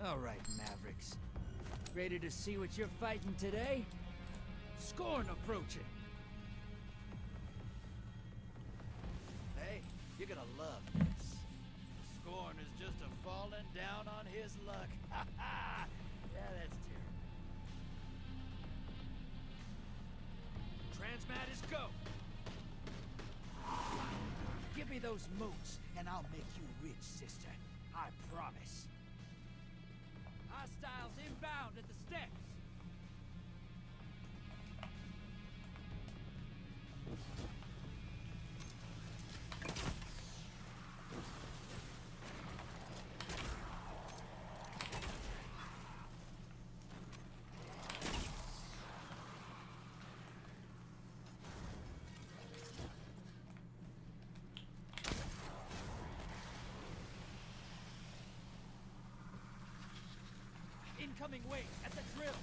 All right, Mavericks. Ready to see what you're fighting today? Scorn approaching. Hey, you're gonna love this. Scorn is just a falling down on his luck. Ha ha! Yeah, that's terrible. Transmat is go. Give me those moats, and I'll make you rich, sister. I promise. Hostiles inbound at the steps. Incoming wave at the drill.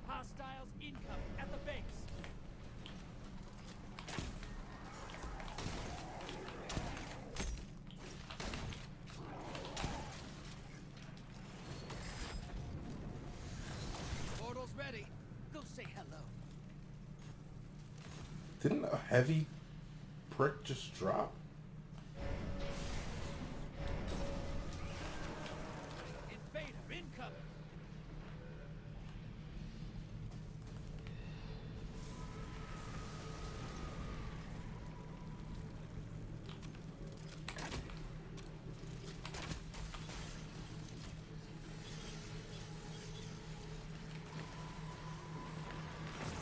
Hostiles incoming at the base. Portal's ready. Go say hello. Didn't a heavy brick just drop? Invader incoming.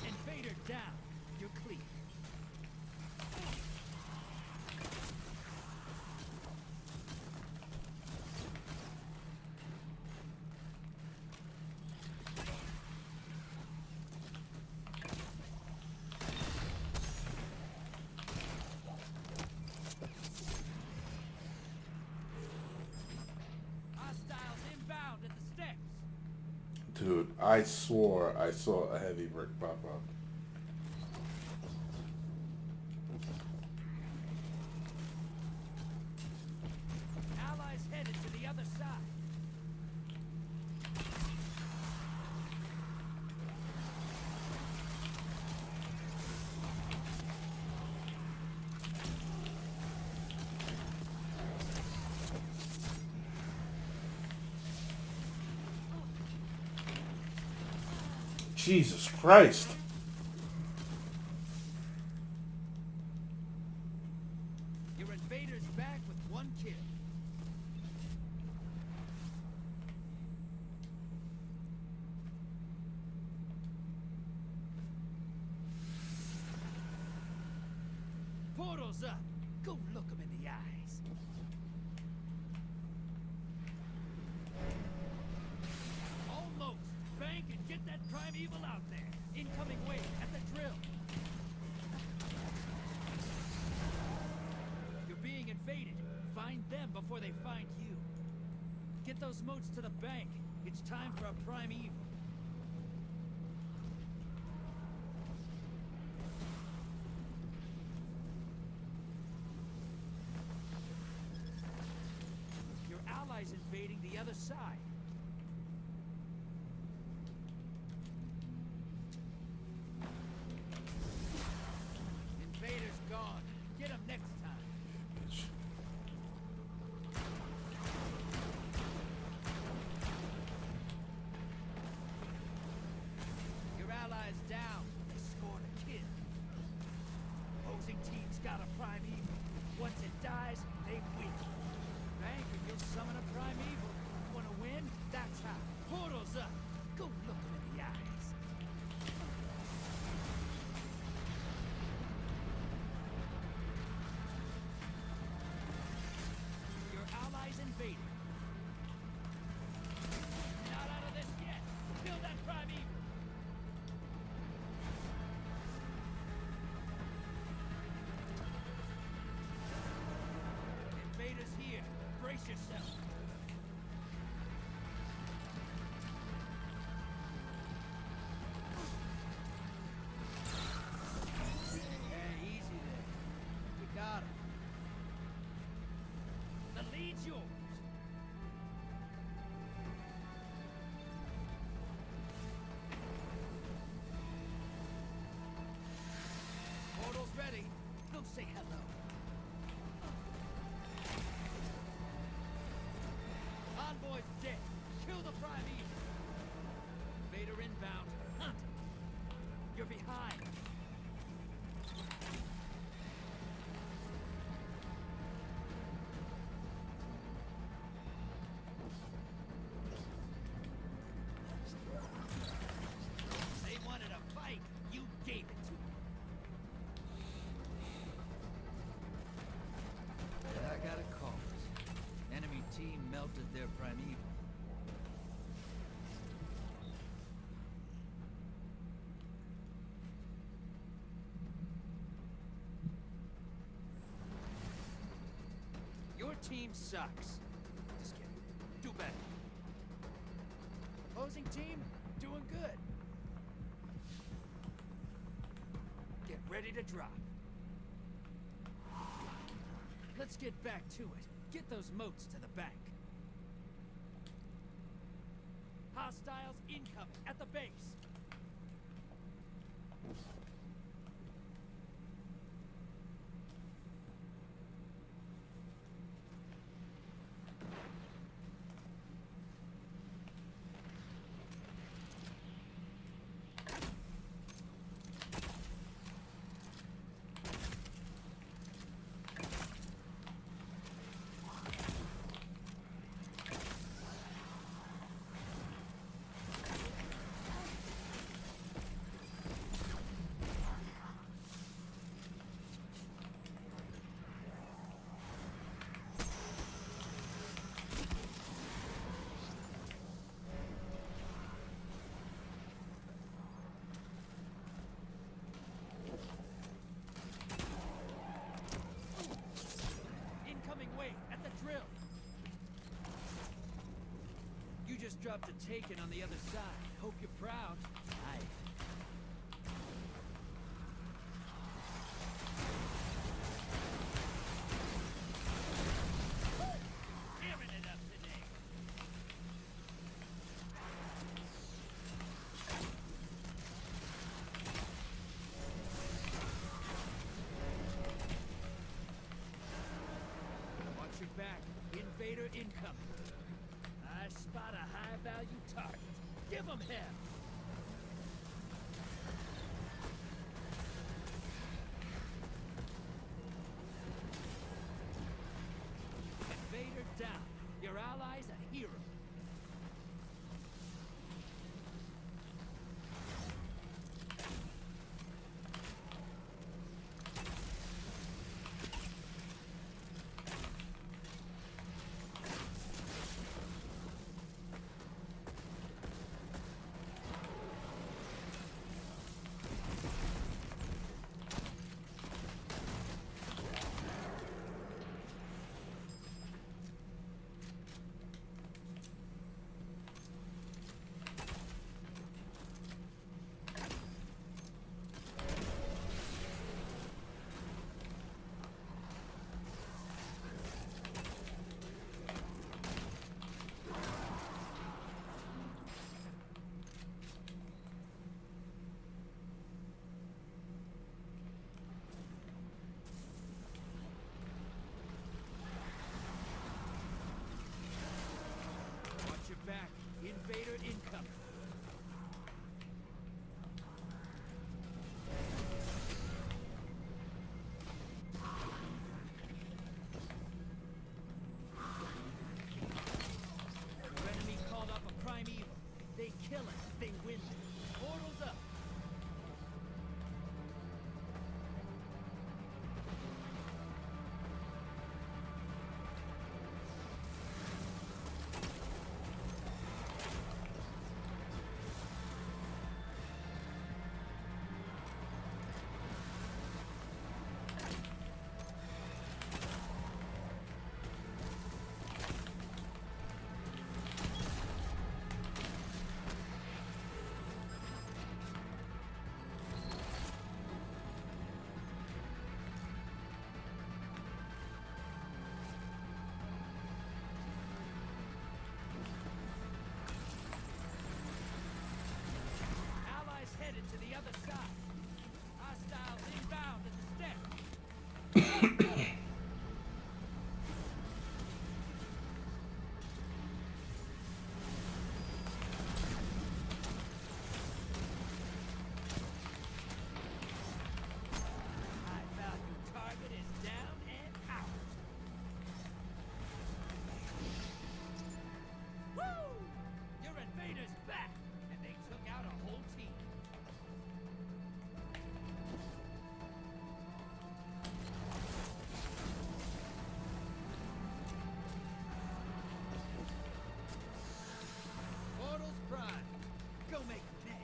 Invader down. You're clear. Hostiles inbound at the steps. Dude, I swore I saw a heavy brick pop up. Allies headed to the other side. Jesus Christ. Your invader's back with one kill. Portal's up. Go look him in the eyes. Almost. Bank and get that primeval out there. Incoming wave at the drill. You're being invaded. Find them before they find you. Get those moats to the bank. It's time for a primeval. Your allies invading the other side. Invader's gone. Get him next time. Bitch. Your allies down. They scored a kill. Opposing team's got a primeval. Once it dies, they win. Bank and you'll summon a primeval. Wanna win? That's how. Portal's up. Go look him in the eyes. yourself. Yeah, easy there. You got him. The lead's yours. Portal's ready. Go say hello. Envoy's dead. Kill the Prime Evil. Vader inbound. Hunt him. You're behind. They wanted a fight. You gave it to them. I got a call. Enemy team melted their primeval. Your team sucks. Just kidding. Do better. Opposing team, doing good. Get ready to drop. Let's get back to it. Get those moats to the bank. Hostiles incoming at the base. Incoming wave at the drill. You just dropped a taken on the other side. Hope you're proud. Aye. Tearing it up today. Watch your back. Invader incoming. I spot a high-value target. Give him hell. Invader down. Your ally's a hero. Watch your back. Invader incoming. Your enemy called up a prime evil. They kill it. They win. Portal's up. High value target is down and out. Woo! Your invaders back, and they took out a whole team. Portals prime. Go make a mess.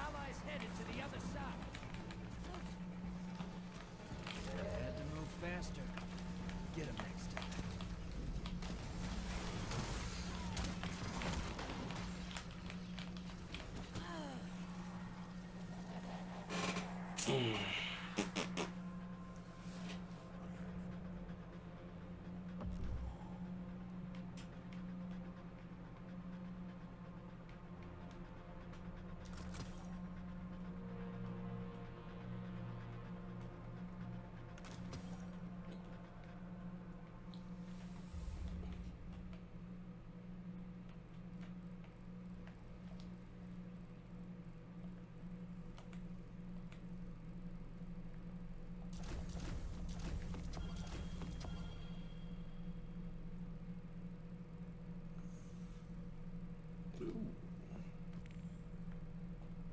Allies headed to the other side. Had to move faster. Get him next time. Ooh.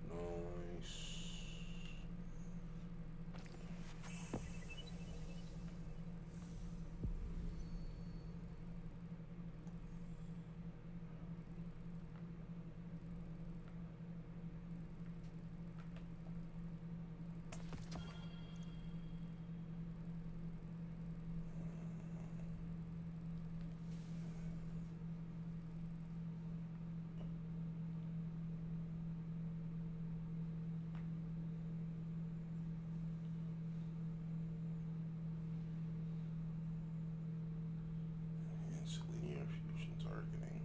Nice. Enhanced linear fusion targeting.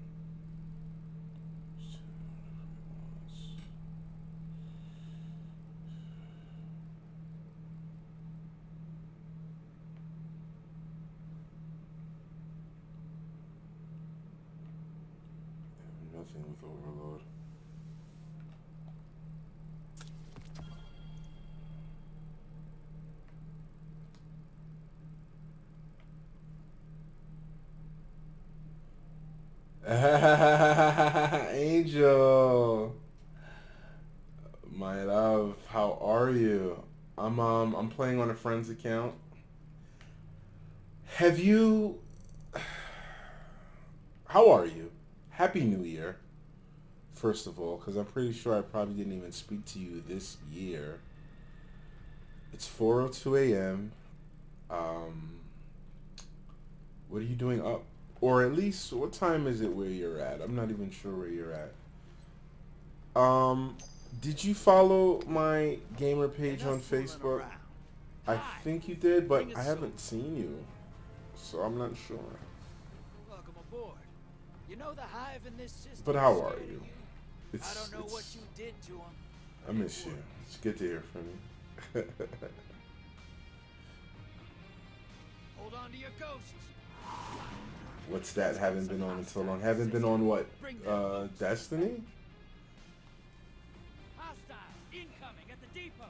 Nothing with overload. Angel, my love, how are you? I'm playing on a friend's account. Have you? How are you? Happy New Year, first of all, because I'm pretty sure I probably didn't even speak to you this year. It's 4:02 a.m. What are you doing up? Or at least, what time is it where you're at? I'm not even sure where you're at. Did you follow my gamer page on Facebook? I think you did, but I haven't seen you, so I'm not sure. Welcome aboard. You know the hive in this system. But how are you? I don't know what you did to him. I miss you. It's good to hear from you. Hold on to your ghosts. What's that? Haven't been on in so long. Haven't been on what? Destiny? Hostiles incoming at the depot.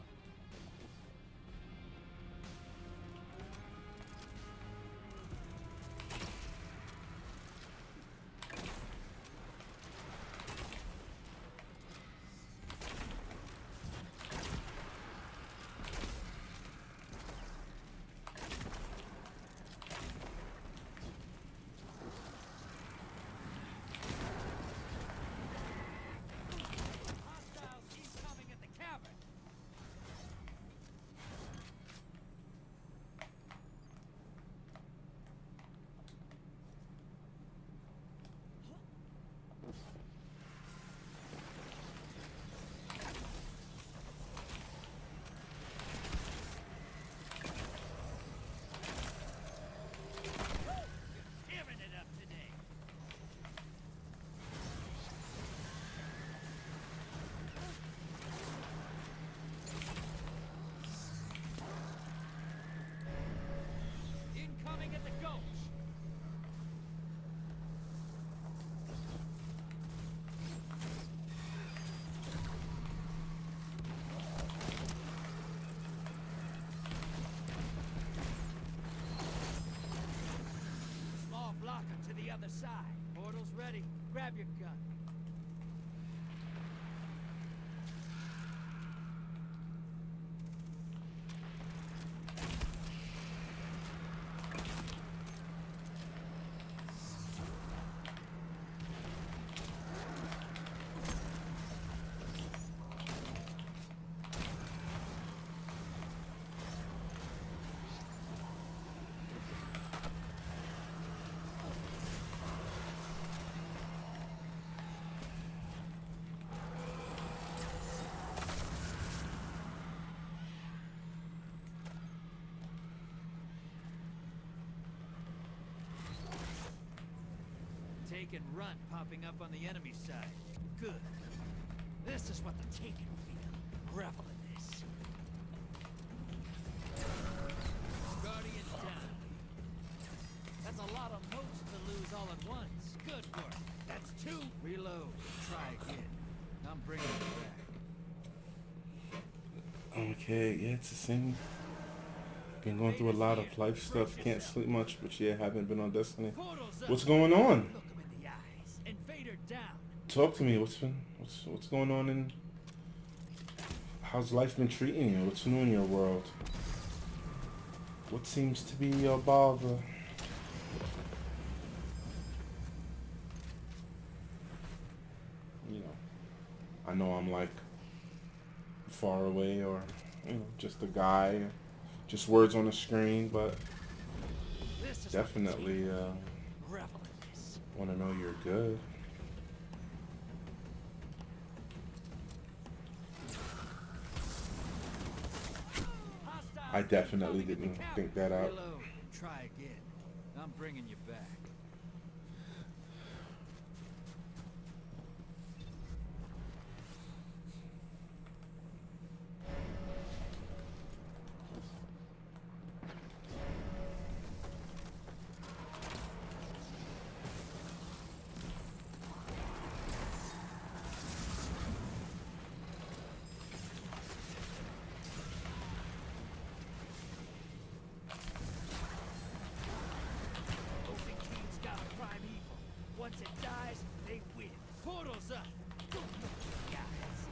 the other side. Portal's ready. Grab your gun. Take and run popping up on the enemy side. Good. This is what the Taken feel. Revel in this. Guardian down. That's a lot of motes to lose all at once. Good work. That's 2. Reload. Try again. I'm bringing it back. Okay, yeah, it's the same. Been going through a lot of life stuff. Can't sleep much, but yeah, haven't been on Destiny. What's going on? Look him in the eyes. Invader down. Talk to me. What's going on in? How's life been treating you? What's new in your world? What seems to be your bother? You know, I know I'm like far away, or just a guy, just words on the screen, but definitely want to know you're good. I definitely didn't think that out. Reload. Try again. I'm bringing you back. Once it dies, they win. Portal's up. Guys,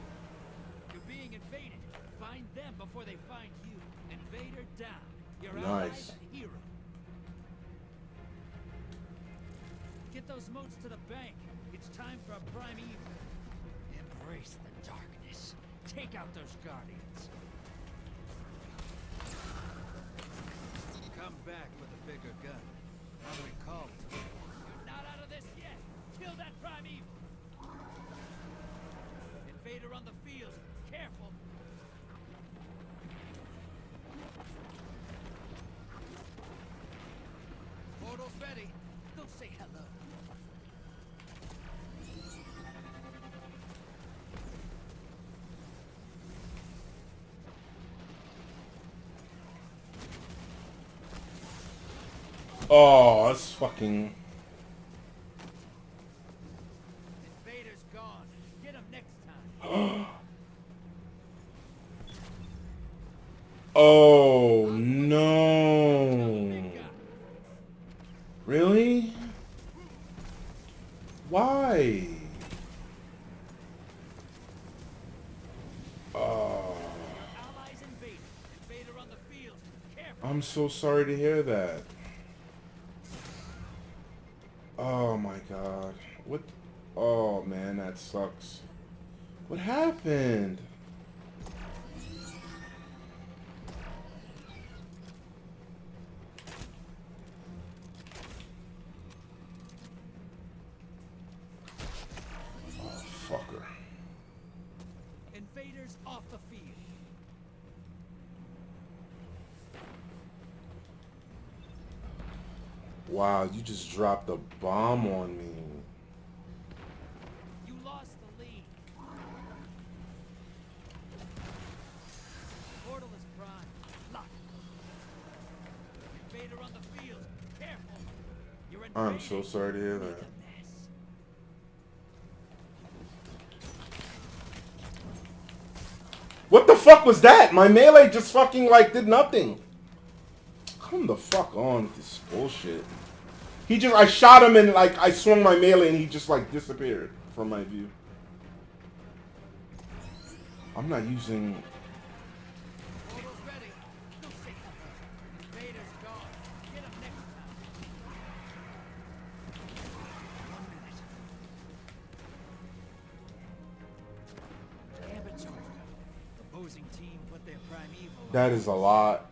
you're being invaded. Find them before they find you. Invader down. You're Nice. a hero. Get those motes to the bank. It's time for a prime evil. Embrace the darkness. Take out those guardians. Come back with a bigger gun. I'm recalling. Not out of this yet. Kill that prime evil. Invader on the field. Careful. Portal's ready. Go say hello. Oh, that's fucking. Invader's gone. Get him next time. Oh no! Really? Why? Oh, Allies invaded. Invader on the field. Careful. I'm so sorry to hear that. Oh my god. What? Oh man, that sucks. What happened? Oh, fucker. Invaders off the field. Wow, you just dropped a bomb on me. You lost the lead. Portal is prime. Lock. Invader on the field. Careful. You're I'm so sorry to hear that. Make a mess. What the fuck was that? My melee just fucking like did nothing. Come the fuck on with this bullshit. He just, I shot him and like I swung my melee and he just like disappeared from my view. I'm not using. Portal's ready. Go signal her. Vader's gone. Get him next time. 1 minute. Damn it, Joker. The opposing team put their primeval on. That is a lot.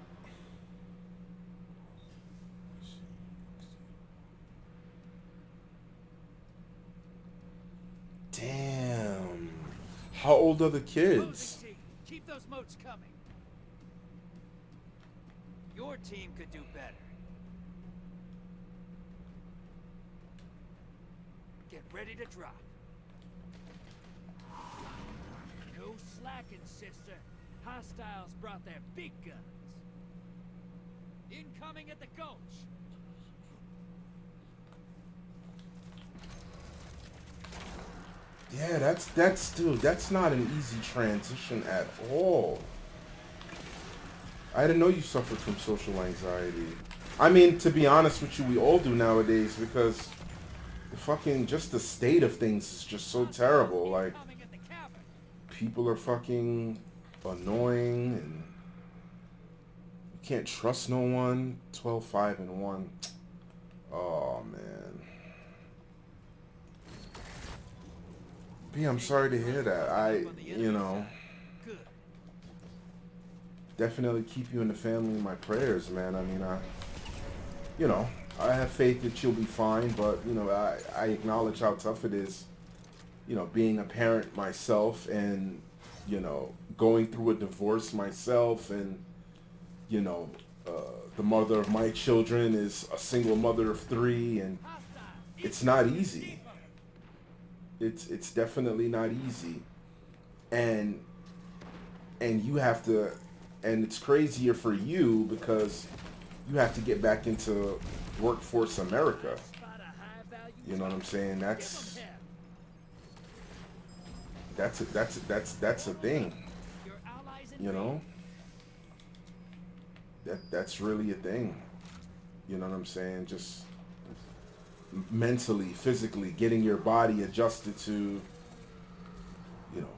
Damn. How old are the kids? Opposing team, keep those moats coming. Your team could do better. Get ready to drop. No slacking, sister. Hostiles brought their big guns. Incoming at the gulch. Yeah, that's dude, that's not an easy transition at all. I didn't know you suffered from social anxiety. I mean, to be honest with you, we all do nowadays because the fucking just the state of things is just so terrible. Like Incoming at the cavern. people are fucking annoying and you can't trust no one. 12, 5, and 1. Oh man. B, I'm sorry to hear that. You know, Good. definitely keep you and the family in my prayers, man. I mean, you know, I have faith that you'll be fine, but, you know, I acknowledge how tough it is, you know, being a parent myself and, you know, going through a divorce myself and, you know, the mother of my children is a single mother of 3 and it's not easy. It's definitely not easy. And you have to, and it's crazier for you because you have to get back into workforce America. You know what I'm saying? That's a thing. You know? That's really a thing. You know what I'm saying? Just mentally, physically, getting your body adjusted to, you know,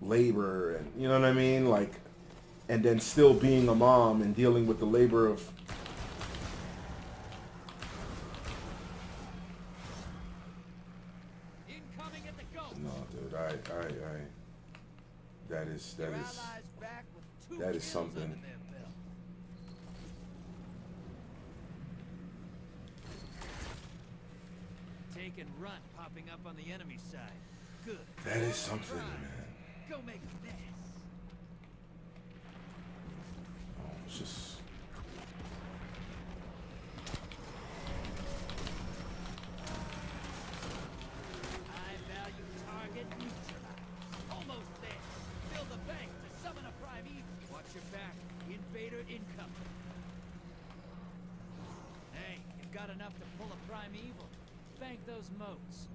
labor and, you know what I mean? Like, and then still being a mom and dealing with the labor of Incoming at the gulch. no, dude, that is Your allies back with 2 that is kills something. under their belt. Take and run, popping up on the enemy side. Good. That is something, man. Go make a mess. Oh, it's just High value target neutralized. Almost there. Fill the bank to summon a primeval. Watch your back. Invader incoming. Hey, you've got enough to pull a primeval. Bank those moats.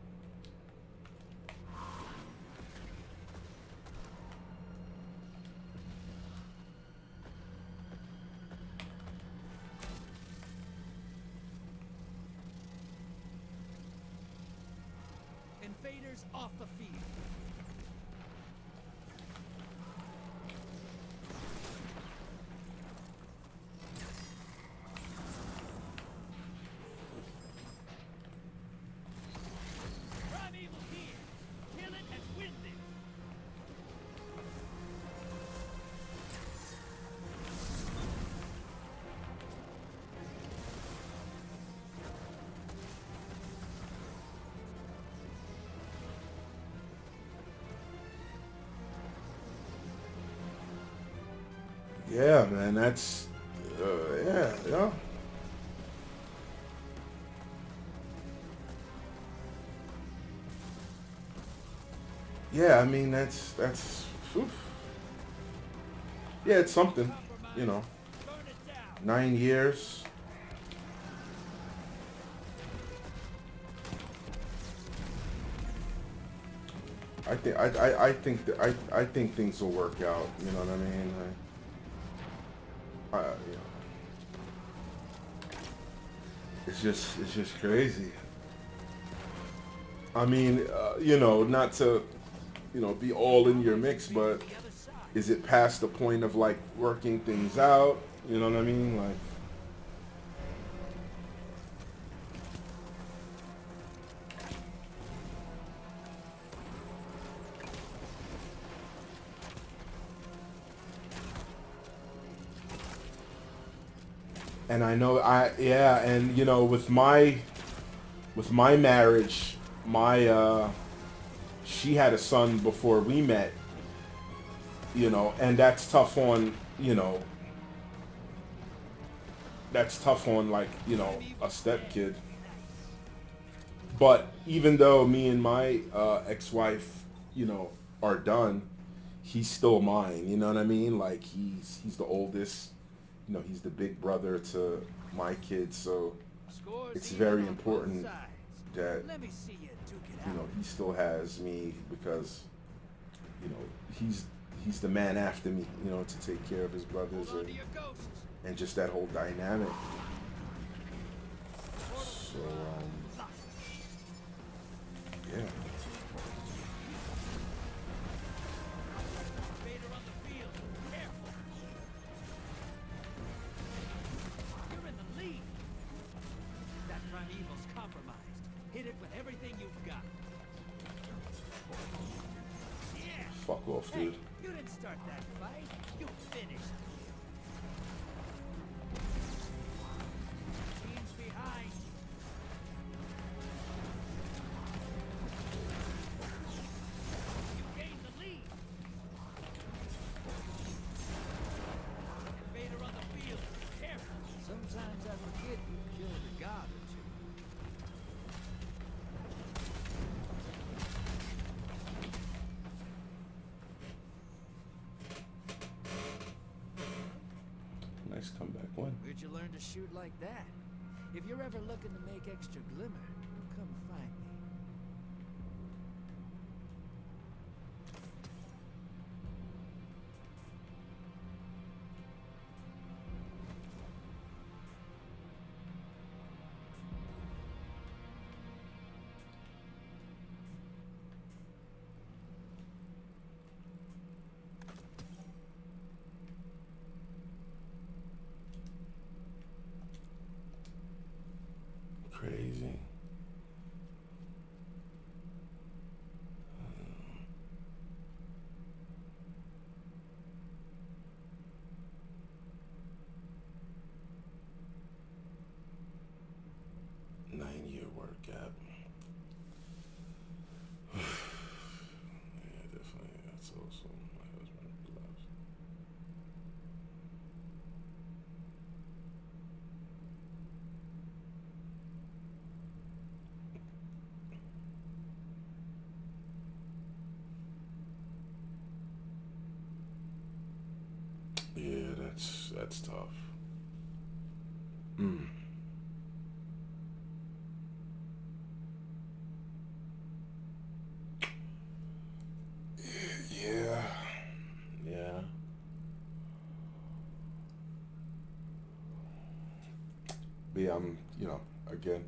Invaders off the field. Primeval here. Kill it and win this. yeah, man. That's yeah. Yeah, I mean that's oof. Yeah, it's something, you know. Burn it down. 9 years. I think things will work out. You know what I mean? You know, it's just crazy. I mean, not to, be all in your mix, but The other side. is it past the point of like working things out? You know what I mean? Like, and I know yeah, and with my marriage, she had a son before we met, and that's tough on like, a step kid. But even though me and my ex-wife, are done, he's still mine. You know what I mean? Like he's the oldest. He's the big brother to my kids. So Scores it's even very on both important sides. that Let me see you duke it out. he still has me because he's the man after me. To take care of his brothers Hold on to your ghosts. and just that whole dynamic. Portal So locked. yeah. Vader on the field. Careful. You're in the lead. That primeval's compromised. Hit it with everything you've got. Yeah. Fuck off, Hey, dude. you didn't start that fight. You finished. Team's behind. You gained the lead. Vader on the field. Careful. Sometimes I forget you killed a god or two. Nice comeback win. Where'd you learn to shoot like that? If you're ever looking to make extra glimmer, come find me. Crazy. Nine-year work gap. Yeah, definitely. That's also my husband realized. Yeah, that's tough. Mm. Yeah. Yeah. But yeah, again,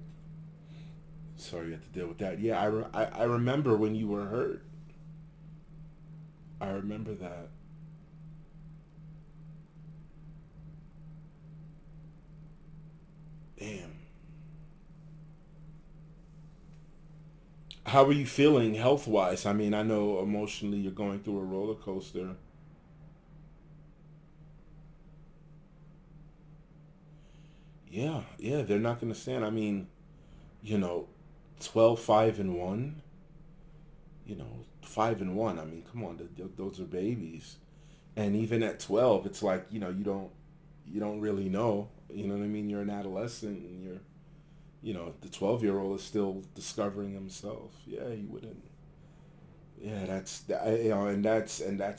sorry you had to deal with that. Yeah, I remember when you were hurt. I remember that. Damn. How are you feeling health wise? I mean, I know emotionally you're going through a roller coaster. Yeah, yeah, they're not going to stand. I mean, you know, 12, 5, and 1. 5 and 1. I mean, come on, those are babies. And even at 12, it's like you don't really know. You know what I mean? You're an adolescent, and the 12-year-old is still discovering himself. Yeah, he wouldn't. Yeah, and that's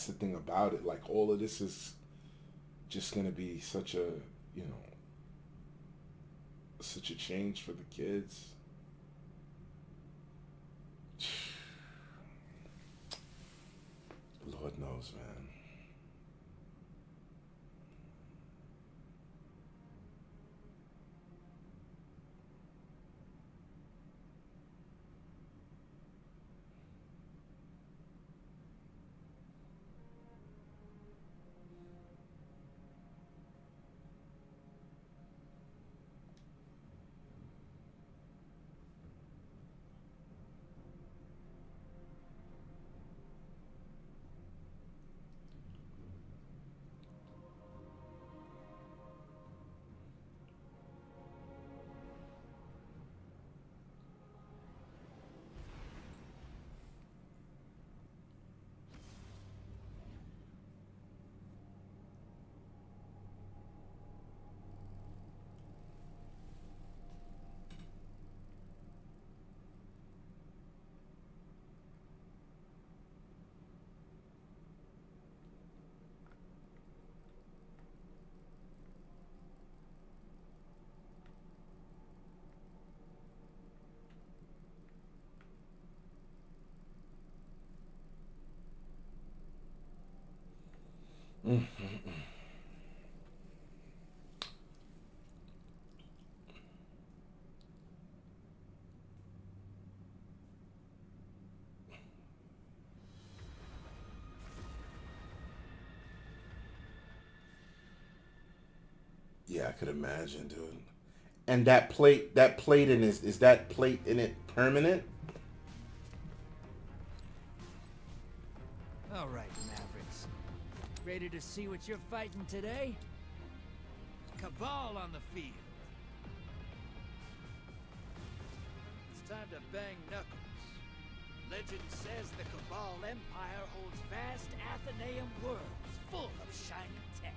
the thing about it. Like all of this is just gonna be you know, such a change for the kids. Lord knows, man. I could imagine, dude. And that plate in is that plate in it permanent? All right, Mavericks. Ready to see what you're fighting today? Cabal on the field. It's time to bang knuckles. Legend says the Cabal Empire holds vast Athenaeum worlds full of shiny tech.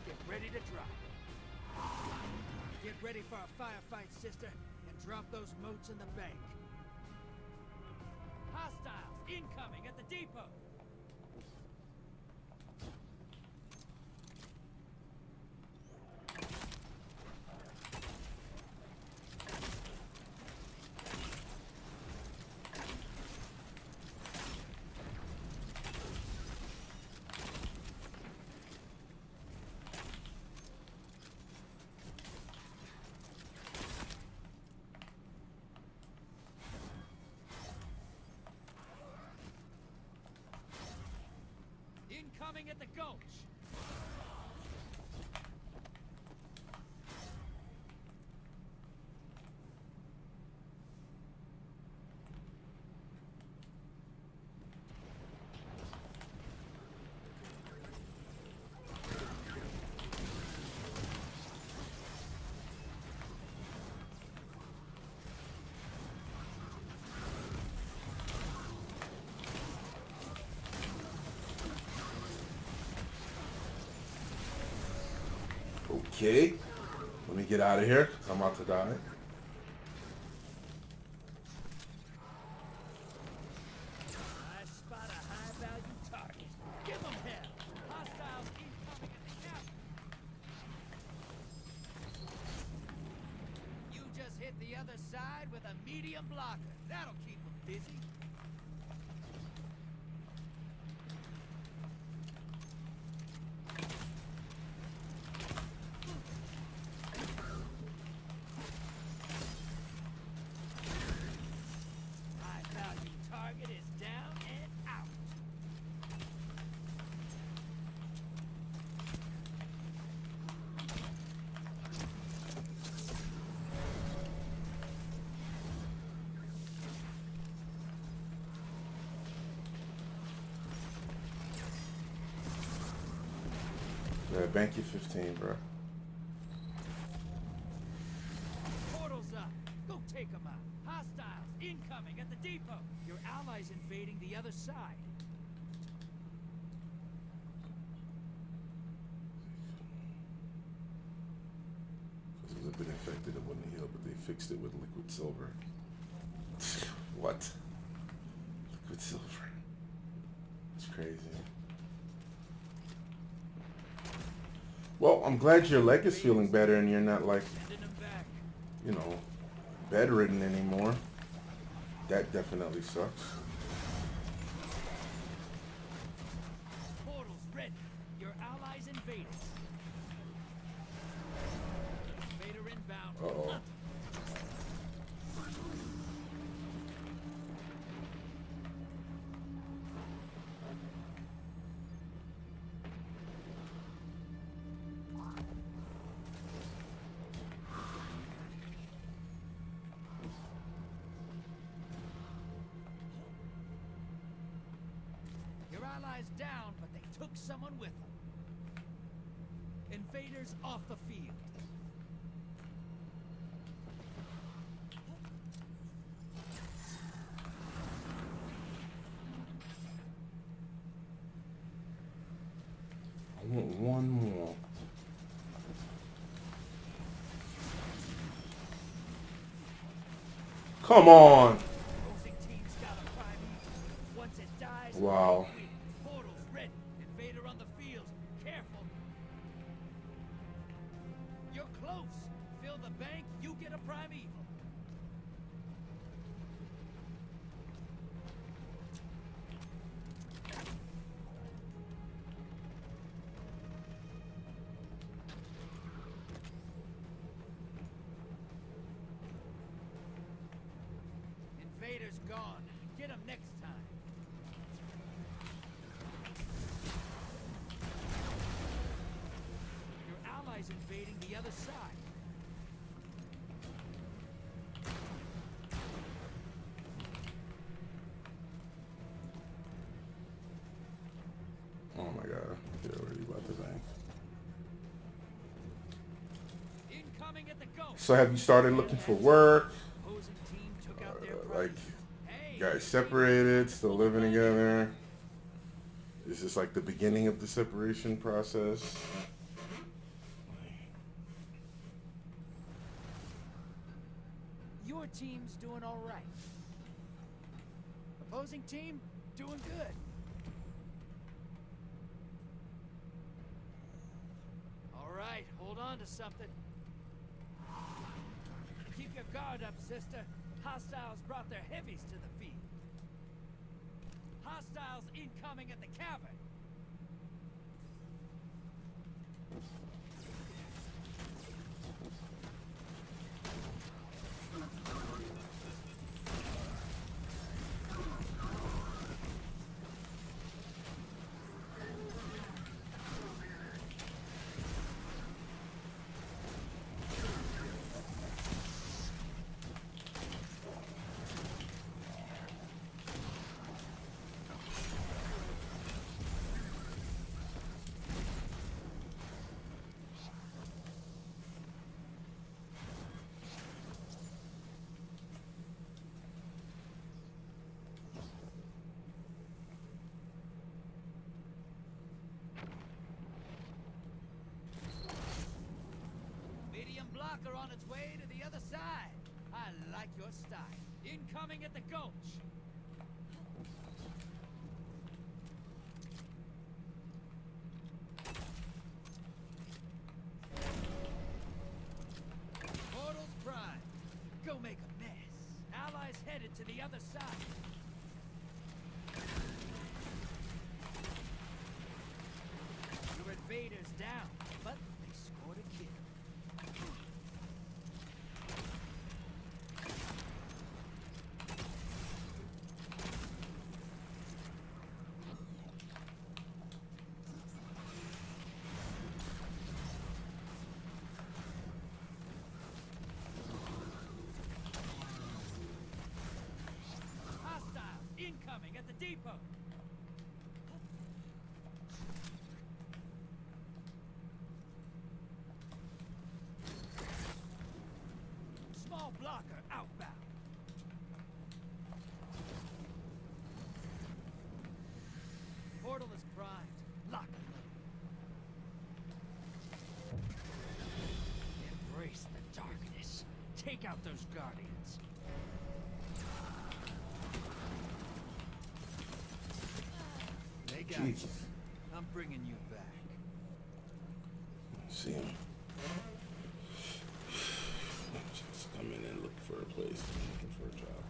Get ready to drop. Get ready for a firefight, sister, and drop those moats in the bank. Hostiles incoming at the depot. Incoming at the gulch. Okay. Let me get out of here, because I'm about to die. I spot a high-value target. Give them hell. Hostiles incoming at the cap. You just hit the other side with a medium blocker. That'll keep them busy. High-value target is down and out. Yeah, bank you 15, bro. Portal's up. Go take them out. Hostiles incoming at the depot. Your allies invading the other side. If it had been infected, it wouldn't heal, but they fixed it with liquid silver. What? Liquid silver. It's crazy. Well, I'm glad your leg is feeling better and you're not like, Sending them back. you know, bedridden anymore. That definitely sucks. Portal's ready. Your allies invaded. Invader inbound. Uh-oh. Your allies down, but they took someone with them. Invaders off the field. I want one more. Come on! Opposing team's got a prime evil. Once it dies, Wow. they win. Portal's ready. Invader on the field. Careful. You're close. Fill the bank, you get a prime evil. Invader's gone. Get him next time. allies invading the other side. Oh my god. They're already about to bang. Incoming at the ghost. So have you started looking for work? Opposing team took out their Like, prize. Hey, you guys separated, still living together? Is this like the beginning of the separation process? your team's doing all right. Opposing team doing good. All right, hold on to something. Keep your guard up, sister. Hostiles brought their heavies to the field. Hostiles incoming at the cavern. Blocker on its way to the other side. I like your style. Incoming at the gulch. Portal's prime. Go make a mess. Allies headed to the other side. Your invaders down, but they scored a kill. Incoming at the depot. Small blocker outbound. Portal is primed. Lock and load. Embrace the darkness. Take out those guardians. Jesus. I'm bringing you back. Let's see him. Just come in and look for a place. Looking for a job.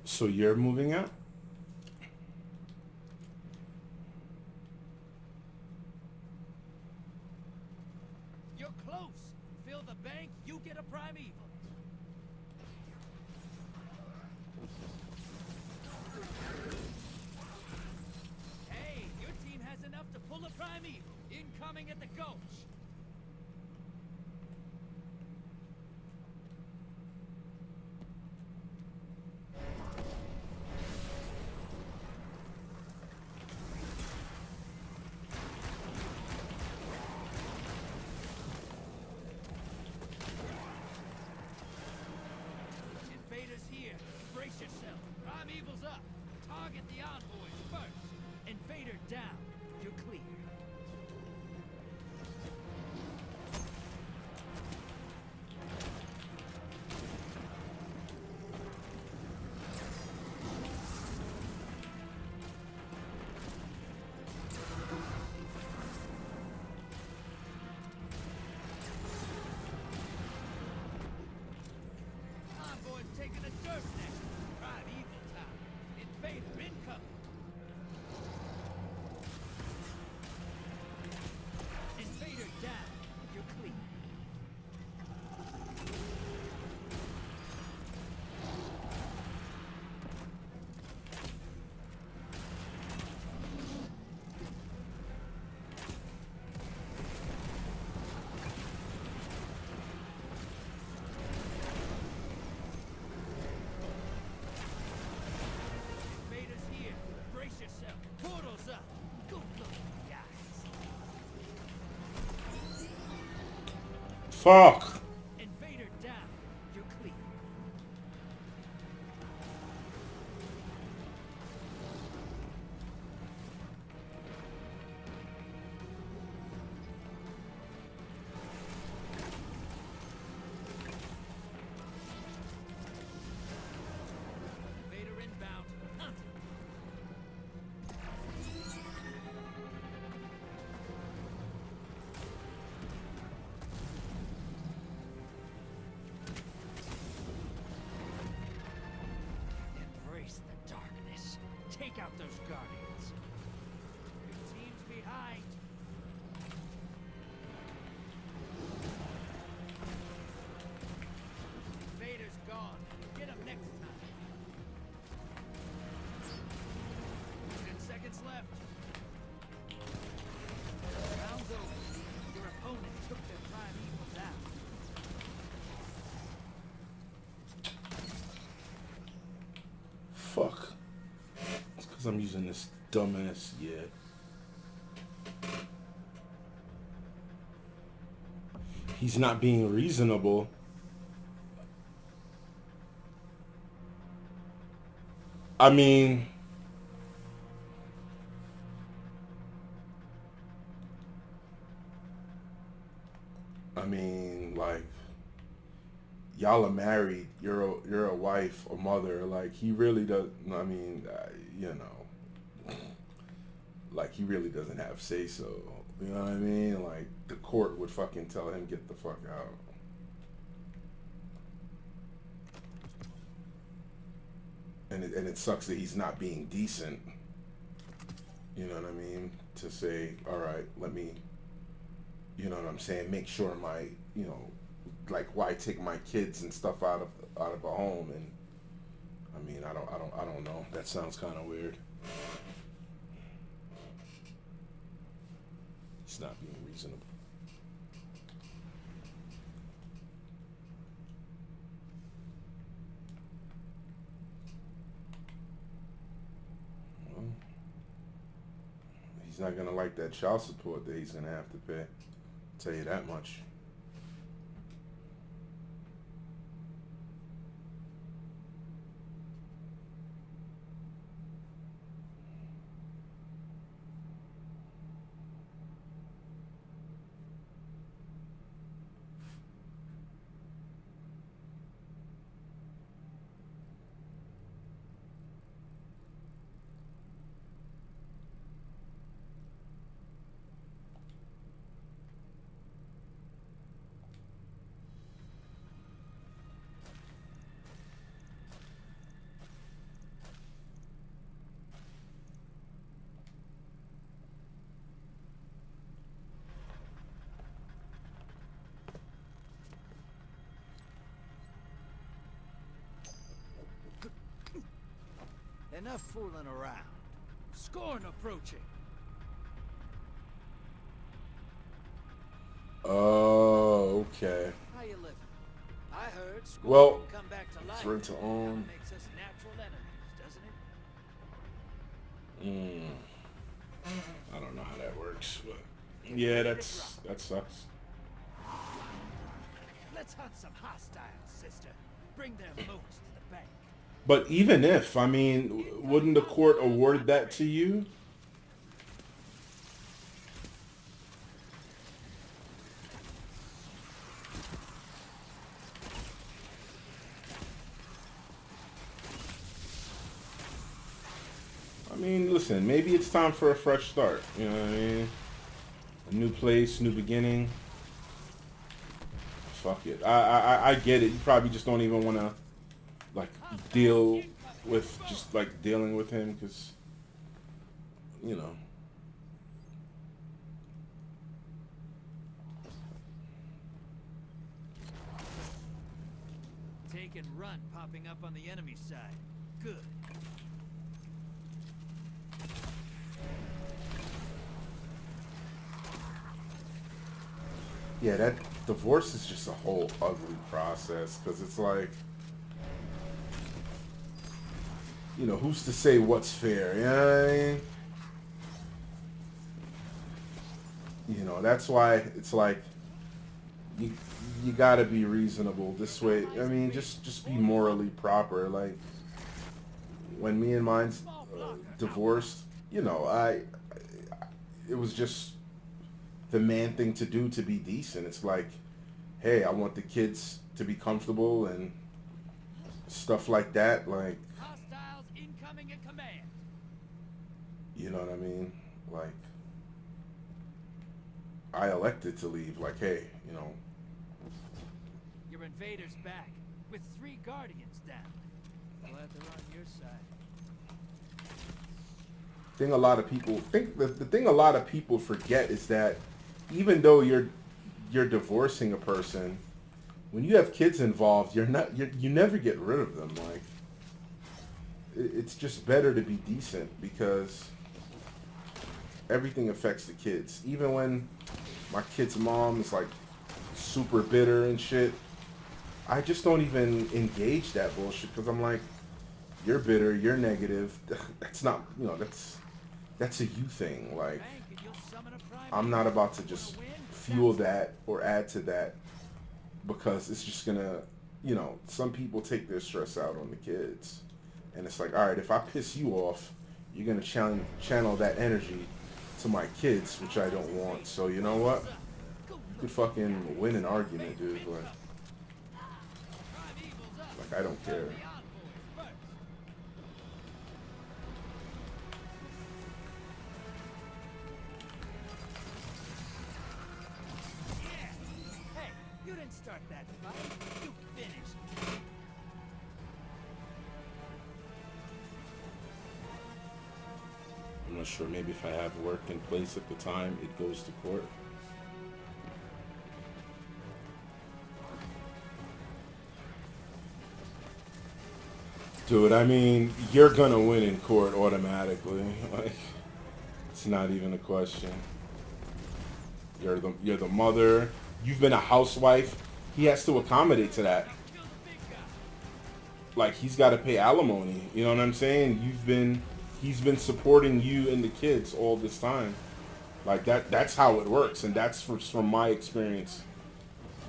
So you're moving out? You're close. Fill the bank, you get a primeval. Enough to pull a primeval. Incoming at the gulch. Invaders here. Brace yourself. Primeval's up. Target the envoys first. Invader down. You're clear. Envoy's taking a dirt next. Primeval time. Invader incoming. Fuck. Invader down. You're clear. Invader inbound. Hunt. Embrace the darkness. Take out those guardians. Your team's behind. Vader's gone. Get him next time. 10 seconds left. Round's over. Your opponent took their prime evil down. Fuck. It's because I'm using this dumbass. Yeah. He's not being reasonable. I mean, like, y'all are married. You're a wife, a mother. Like, he really does. I mean, you know, like, he really doesn't have say so. You know what I mean? Like, the court would fucking tell him get the fuck out. And it sucks that he's not being decent. You know what I mean? To say, all right, let me, you know what I'm saying? Make sure my, you know, like, why take my kids and stuff out of a home? And I mean, I don't know. That sounds kind of weird. It's not being reasonable. Well, he's not gonna like that child support that he's gonna have to pay. I'll tell you that much. Enough fooling around. Scorn approaching. Oh, okay. How you living? I heard Scorn Well, can come back to life. it's rent to own. That makes us natural enemies, doesn't it? I don't know how that works, but yeah, that sucks. Let's hunt some hostiles, sister. Bring their moats to the bank. But even if, I mean, wouldn't the court award that to you? I mean, listen, maybe it's time for a fresh start. You know what I mean? A new place, new beginning. Fuck it. I get it. You probably just don't even want to, like, deal with, just, like, dealing with him, because, you know. Take and run popping up on the enemy side. Good. Yeah, that divorce is just a whole ugly process, because it's like, you know, who's to say what's fair? You know what I mean? You know, that's why it's like, you you gotta be reasonable this way. I mean, just be morally proper. Like when me and mine's divorced, you know, it was just the man thing to do to be decent. It's like, hey, I want the kids to be comfortable and stuff like that. Like, Hostiles incoming at command. you know what I mean? Like, I elected to leave. Like, hey, you know, Your invader's back with 3 guardians down. Glad they're on your side. thing a lot of people think the thing a lot of people forget is that even though you're divorcing a person, when you have kids involved, you never get rid of them. Like, it's just better to be decent because everything affects the kids. Even when my kid's mom is like super bitter and shit, I just don't even engage that bullshit because I'm like, you're bitter, you're negative. That's not, you know, that's a you thing. Like, Bank and you'll summon a prime I'm evil. not about to Wanna just win? fuel That's that or add to that because it's just gonna, you know, some people take their stress out on the kids. And it's like, all right, if I piss you off, you're gonna channel that energy to my kids, which I don't want. So you know what? Go You could fucking win an argument, dude. Prime evil's up. Like I don't care. The envoys first. Yeah. Hey, you didn't start that fight. You finished. I'm not sure. Maybe if I have work in place at the time, it goes to court. Dude, I mean, you're gonna win in court automatically. Like, it's not even a question. You're the mother. You've been a housewife. He has to accommodate to that. Kill the big guy. Like, he's got to pay alimony. You know what I'm saying? He's been supporting you and the kids all this time. Like that's how it works, and that's from my experience.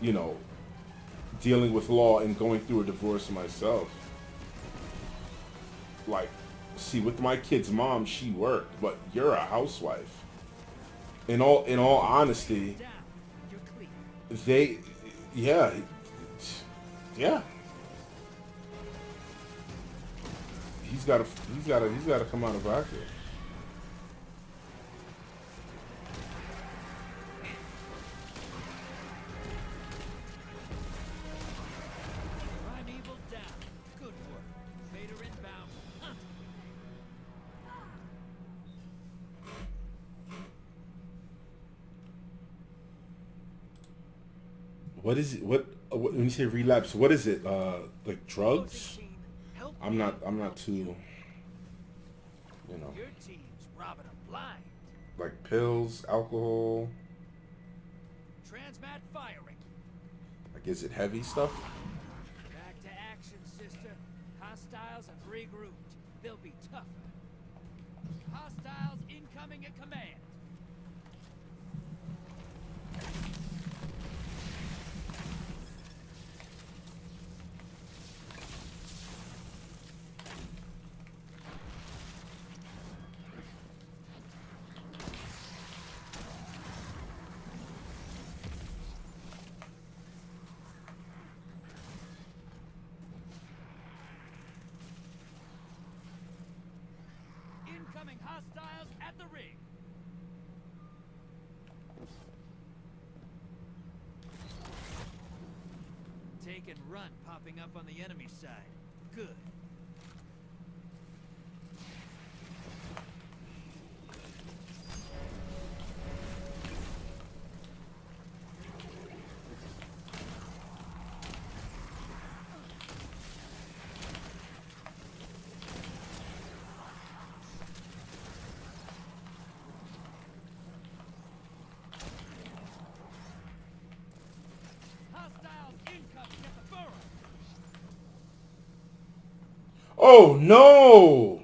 You know, dealing with law and going through a divorce myself. Like, see, with my kid's mom, she worked, but you're a housewife. In all honesty, Down. You're clear. they, yeah, yeah. He's got to come out of pocket. Prime evil down. Good work. Vader inbound. Hunt. What is it? What when you say relapse? What is it? Like drugs? Opposing team, help I'm me not help too. you. You know, Your team's robbing them blind. like pills, alcohol. Transmat firing. Like, is it heavy stuff? Back to action, sister. Hostiles have regrouped. They'll be tougher. Hostiles incoming at command. Incoming hostiles at the ring. Take and run popping up on the enemy side. Good. Hostiles incoming at the burrow. Oh no!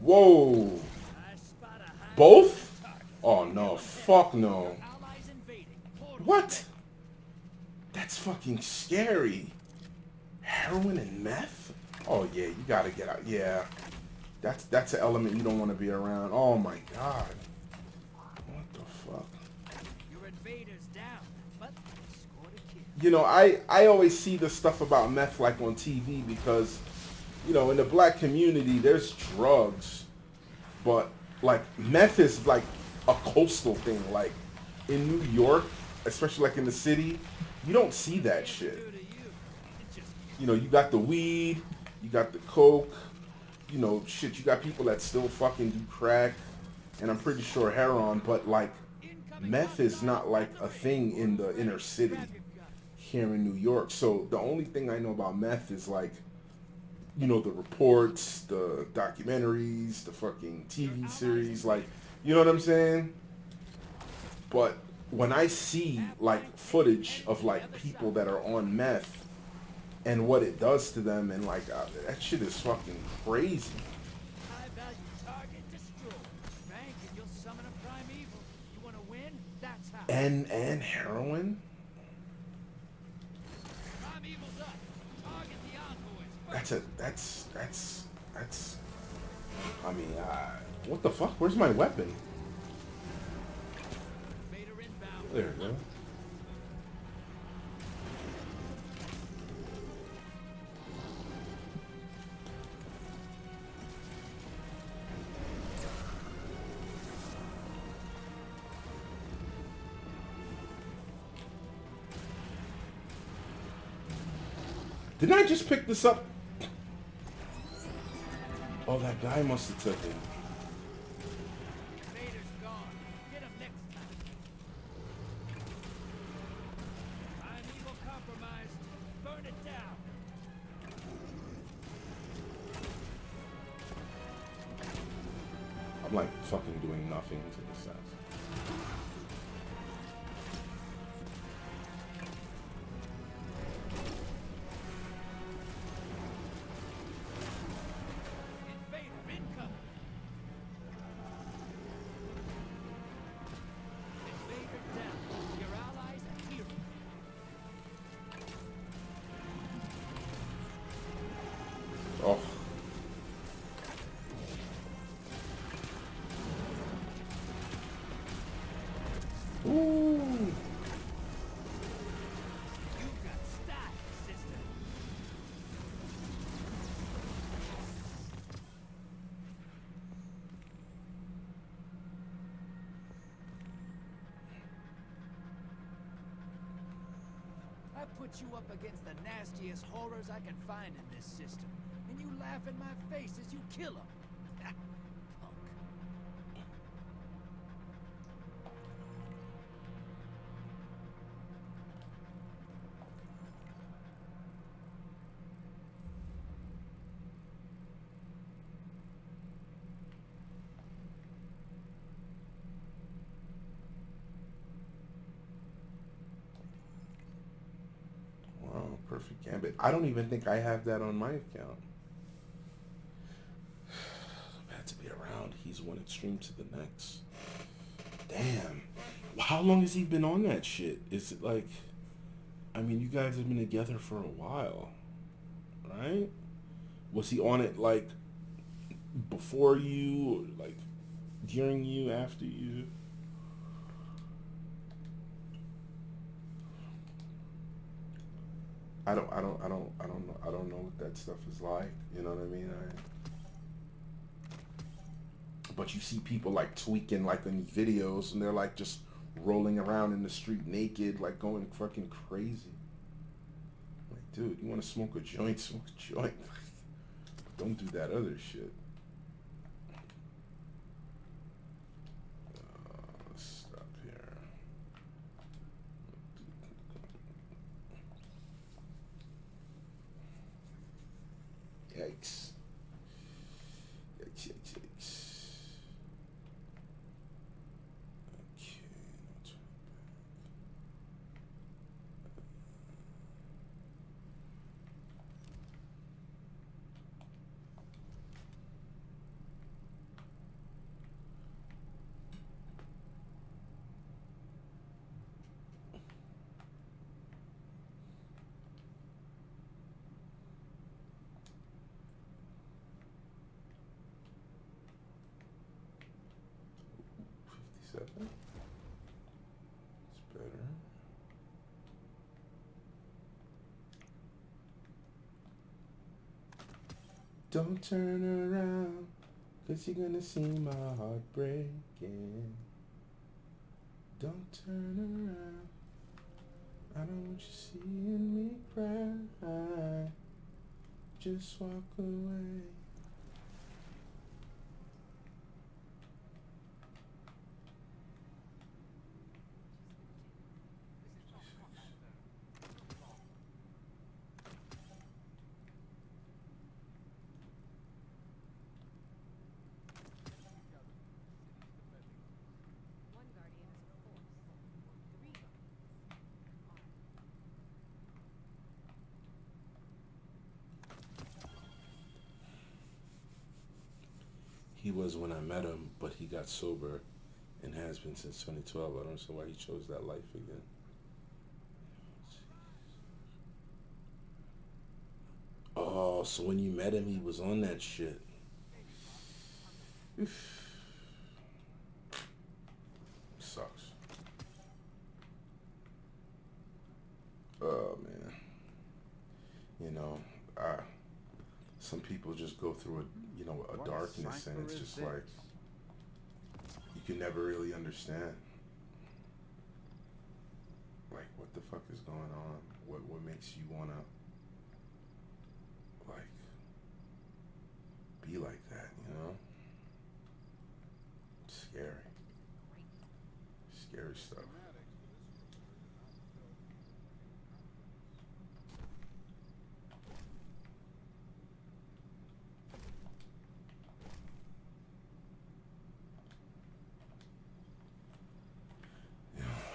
Whoa! I spot a high Both? target. Oh no, fuck no. Allies invading. Portals What? That's fucking scary. Heroin and meth? Oh yeah, you gotta get out. Yeah, that's an element you don't want to be around. Oh my god. What the fuck? Your invaders down, but they scored a kill. You know, I always see the stuff about meth like on TV because, you know, in the black community there's drugs, but like meth is like a coastal thing. Like in New York, especially like in the city, you don't see that shit. Do to you. It just You know, you got the weed, you got the coke, you know, shit, you got people that still fucking do crack, and I'm pretty sure heroin, but like incoming meth is hostile not like at a the thing in the ready. inner city Grab your gun. here in New York. So the only thing I know about meth is like, you know, the reports, the documentaries, the fucking TV series, like, you know what I'm saying? But when I see like footage of like people that are on meth and what it does to them, and like that shit is fucking crazy. High value target destroyed. Bank and you'll summon a primeval. You want to win? That's how. And heroin? Primeval's up. Target the envoys. That's I mean, what the fuck? Where's my weapon? Invader inbound. There we go. Didn't I just pick this up? Oh, that guy must have took it. Invader's gone. Get him next time. Primeval compromised. Burn it down. I'm like fucking doing nothing to this sense. Invader incoming. Invader down. Your allies are here. Oh. Ooh. You got style, sister. I put you up against the nastiest horrors I can find in this system, and you laugh in my face as you kill them. Punk. Wow, perfect gambit. I don't even think I have that on my account. Had to be around. He's one extreme to the next. Damn. How long has he been on that shit? Is it like, I mean, you guys have been together for a while, right? Was he on it like before you, or like during you, after you? I don't know what that stuff is like. You know what I mean? But you see people like tweaking like in videos, and they're like just rolling around in the street naked, like going fucking crazy. Like, dude, you want to smoke a joint? Smoke a joint. Don't do that other shit. Let's stop here. Yikes. Yikes, yikes, yikes. Okay, let's run that better? It's better. Don't turn around, 'cause you're gonna see my heart breaking. Don't turn around, I don't want you seeing me cry. Just walk away. He was when I met him, but he got sober and has been since 2012. I don't know why he chose that life again. Oh, so when you met him, he was on that shit. Sucks. Oh, man. You know, some people just go through a darkness, and it's just like you can never really understand. Like, what the fuck is going on? What makes you wanna like be like that? Scary, scary stuff.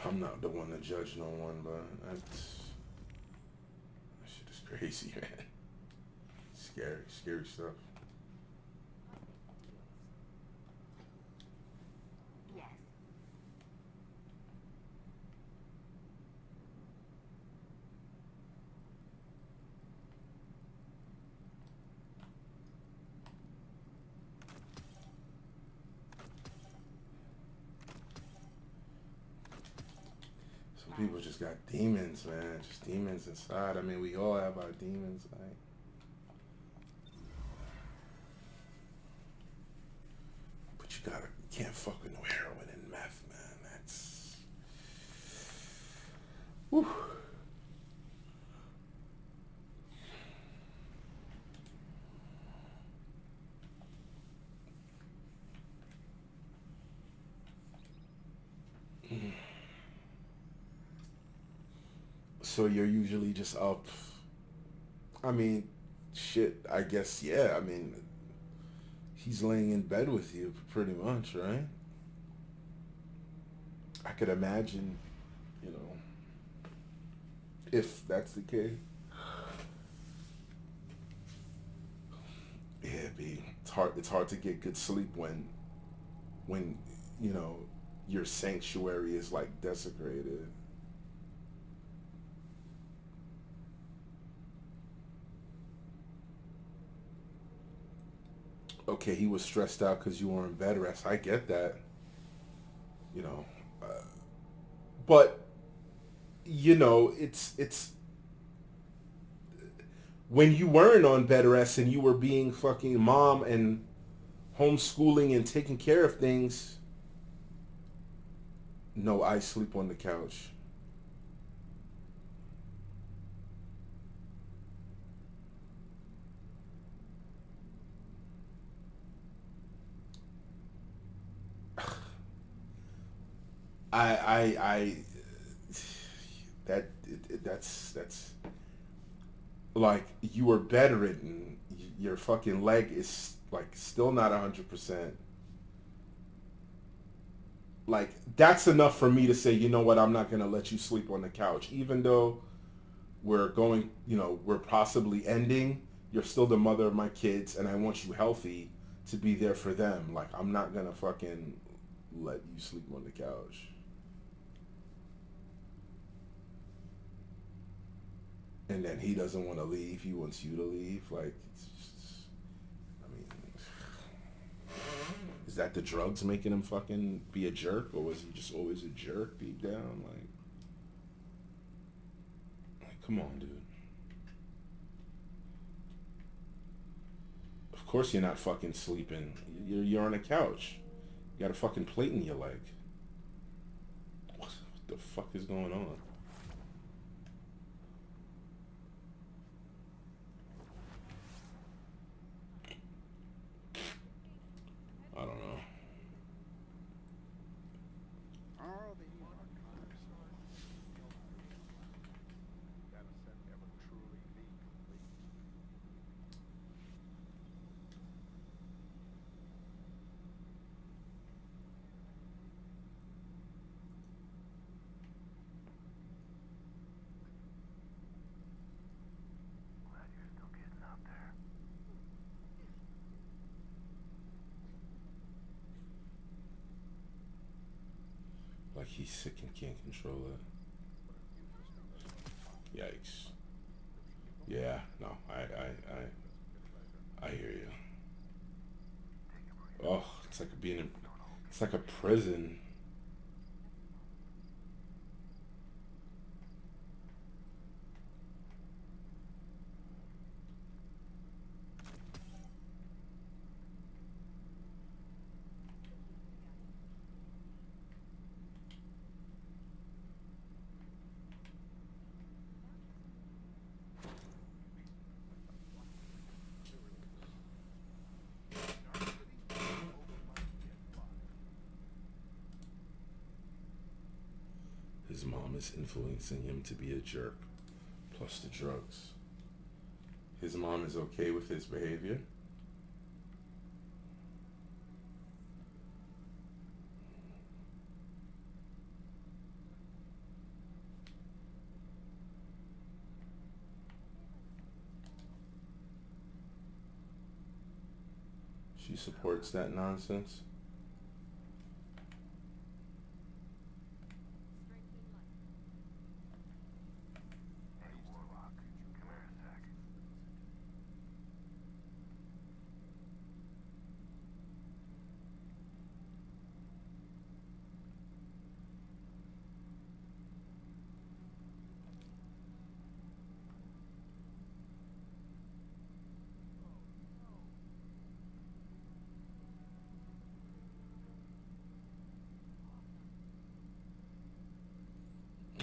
I'm not the one to judge no one, but that shit is crazy, man. Scary, scary stuff. Yes. Some people just got demons, man. Just demons inside. I mean, we all have our demons, like. But you can't fuck with no heroin and meth, man. That's. Whew. So you're usually just up. I mean, shit, I guess, yeah. I mean, he's laying in bed with you pretty much, right? I could imagine, you know, if that's the case. Yeah, it's hard to get good sleep when your sanctuary is like desecrated. Okay, he was stressed out because you were in bed rest. I get that, you know, but it's when you weren't on bed rest and you were being fucking mom and homeschooling and taking care of things. No, I sleep on the couch. I that's like you were bedridden. Your fucking leg is like still not 100%. Like that's enough for me to say, you know what, I'm not gonna let you sleep on the couch, even though we're possibly ending. You're still the mother of my kids, and I want you healthy to be there for them. Like I'm not gonna fucking let you sleep on the couch. And then he doesn't want to leave. He wants you to leave. Like, I mean, Is that the drugs making him fucking be a jerk, or was he just always a jerk deep down? Like come on, dude. Of course you're not fucking sleeping. You're on a couch. You got a fucking plate in your leg. What the fuck is going on? I don't know. Like he's sick and can't control it. Yikes. Yeah, no, I hear you. Oh, it's like being in, it's like a prison. His mom is influencing him to be a jerk, plus the drugs. His mom is okay with his behavior. She supports that nonsense.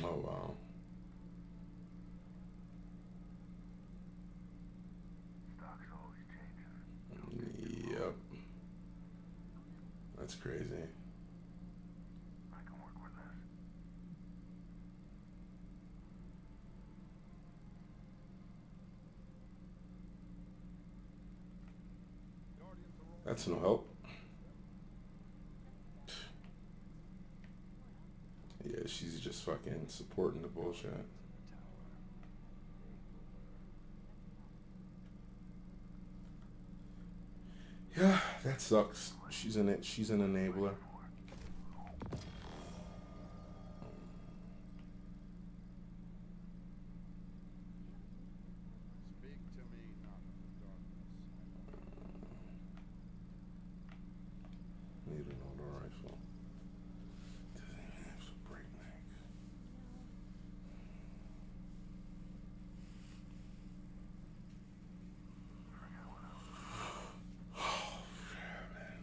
Oh wow. Yep. That's crazy. That's no help. Yeah, she's just fucking supporting the bullshit. Yeah, that sucks. She's in it. She's an enabler. Need an auto rifle. Doesn't even have some break mag. Oh, yeah, man.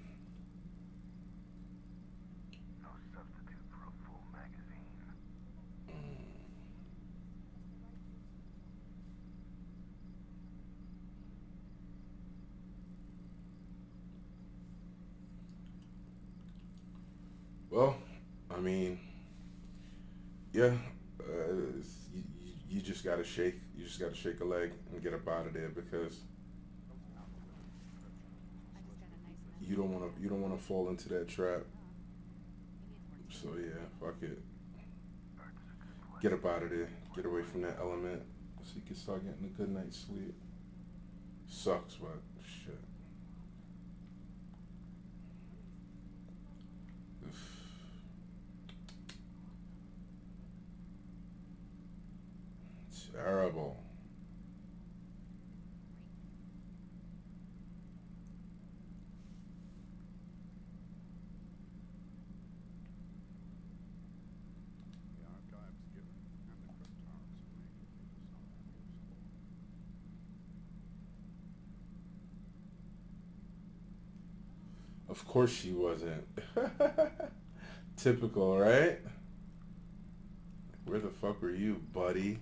Well, I mean, yeah, you just gotta shake. You just gotta shake a leg and get up out of there because you don't wanna fall into that trap. So yeah, fuck it. Get up out of there. Get away from that element so you can start getting a good night's sleep. Sucks, but shit. Terrible. Of course she wasn't. Typical, right? Where the fuck were you, buddy?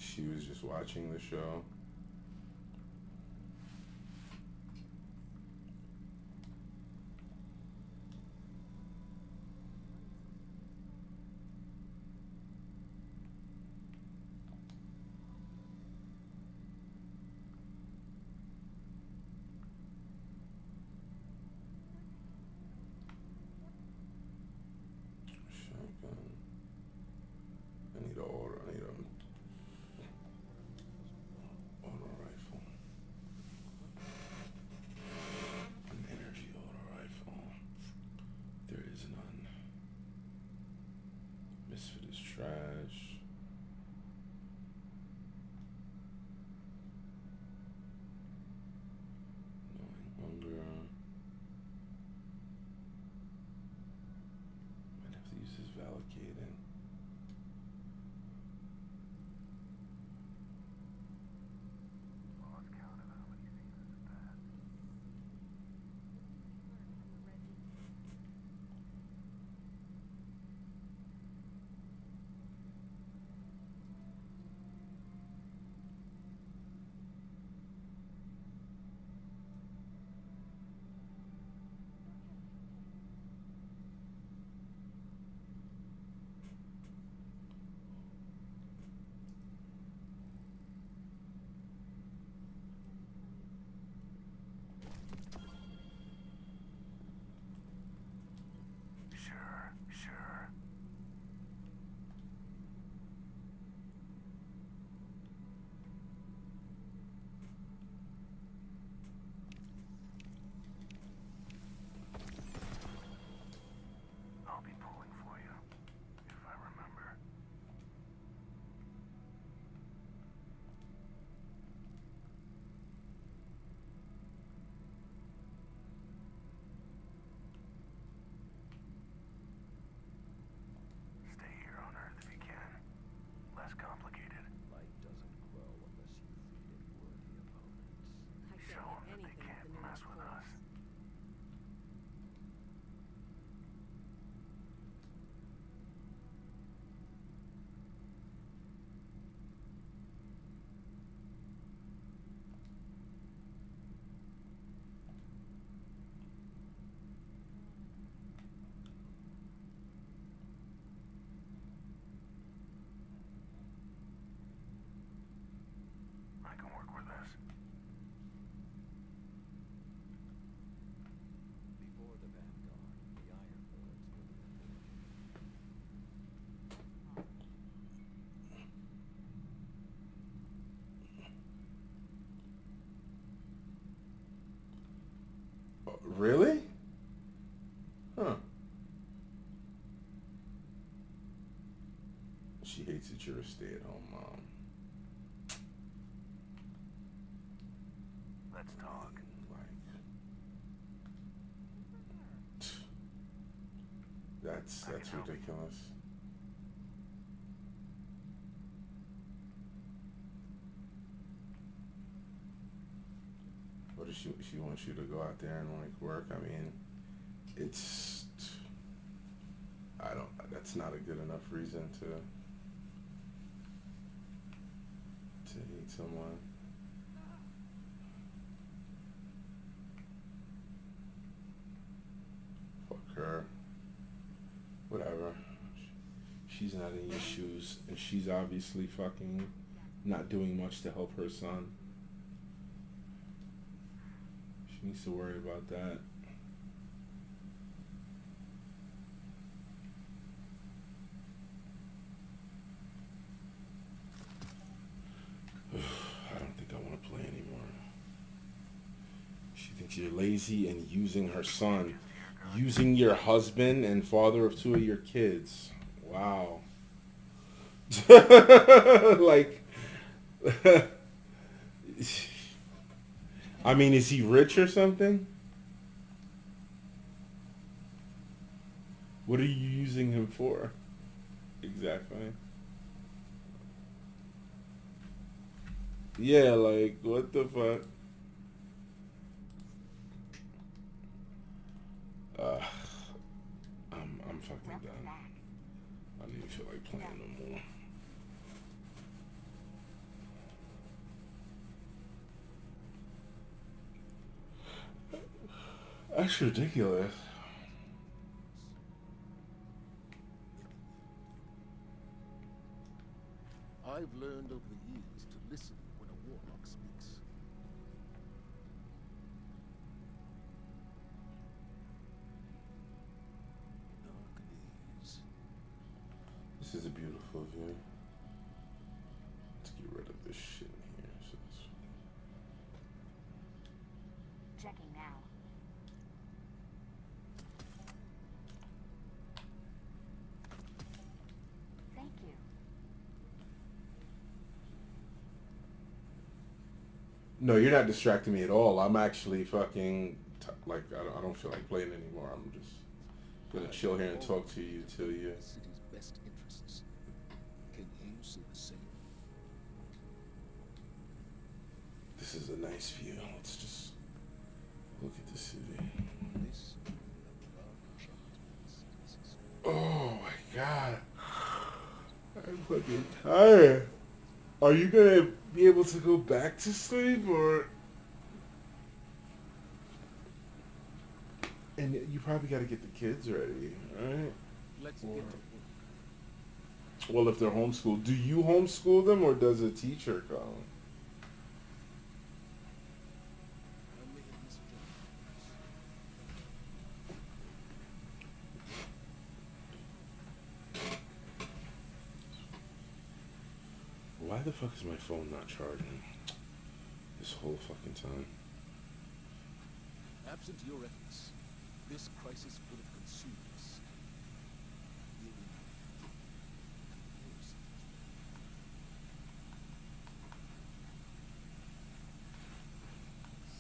She was just watching the show. Shotgun. I need an auto. I need a auto rifle. An energy auto rifle. There is none. Misfit is trash. Knowing hunger. Might have to use this Valicating. Sure. I'll be pulling for you, if I remember. Stay here on Earth if you can. Less complicated. Light doesn't grow unless you feed it worthy opponents. I Show can't 'em that they get anything can't with the mess newest with us. force. I can work with this. Before the Vanguard, the Iron Lords were the Really? Huh. She hates that you're a stay-at-home mom. Let's talk. Like, that's ridiculous. What does she wants you to go out there and like work? I mean, it's that's not a good enough reason to hate someone. Fuck her. Whatever. She's not in your shoes, and she's obviously fucking not doing much to help her son. Needs to worry about that. I don't think I want to play anymore. She thinks you're lazy and using her son. Using your husband and father of 2 of your kids. Wow. Like, I mean, is he rich or something? What are you using him for? Exactly. Yeah, like, what the fuck? Uh, I'm fucking done. I don't even feel like playing no more. That's ridiculous. I've learned over the years to listen when a warlock speaks. Dark days. This is a beautiful view. Let's get rid of this shit in here. So Checking now. Thank you. no, you're not distracting me at all. I'm actually fucking like I don't feel like playing anymore. I'm just gonna chill here and talk to you till you. The city's best interests. Can you say the same? This is a nice view. Let's just look at the city. This Oh my god. I'm fucking tired. Are you gonna be able to go back to sleep or? And you probably got to get the kids ready, right? Let's get to work. Well, if they're homeschooled, do you homeschool them or does a teacher come? I may have misjudged. Why the fuck is my phone not charging this whole fucking time? Absent your efforts, this crisis would have consumed us.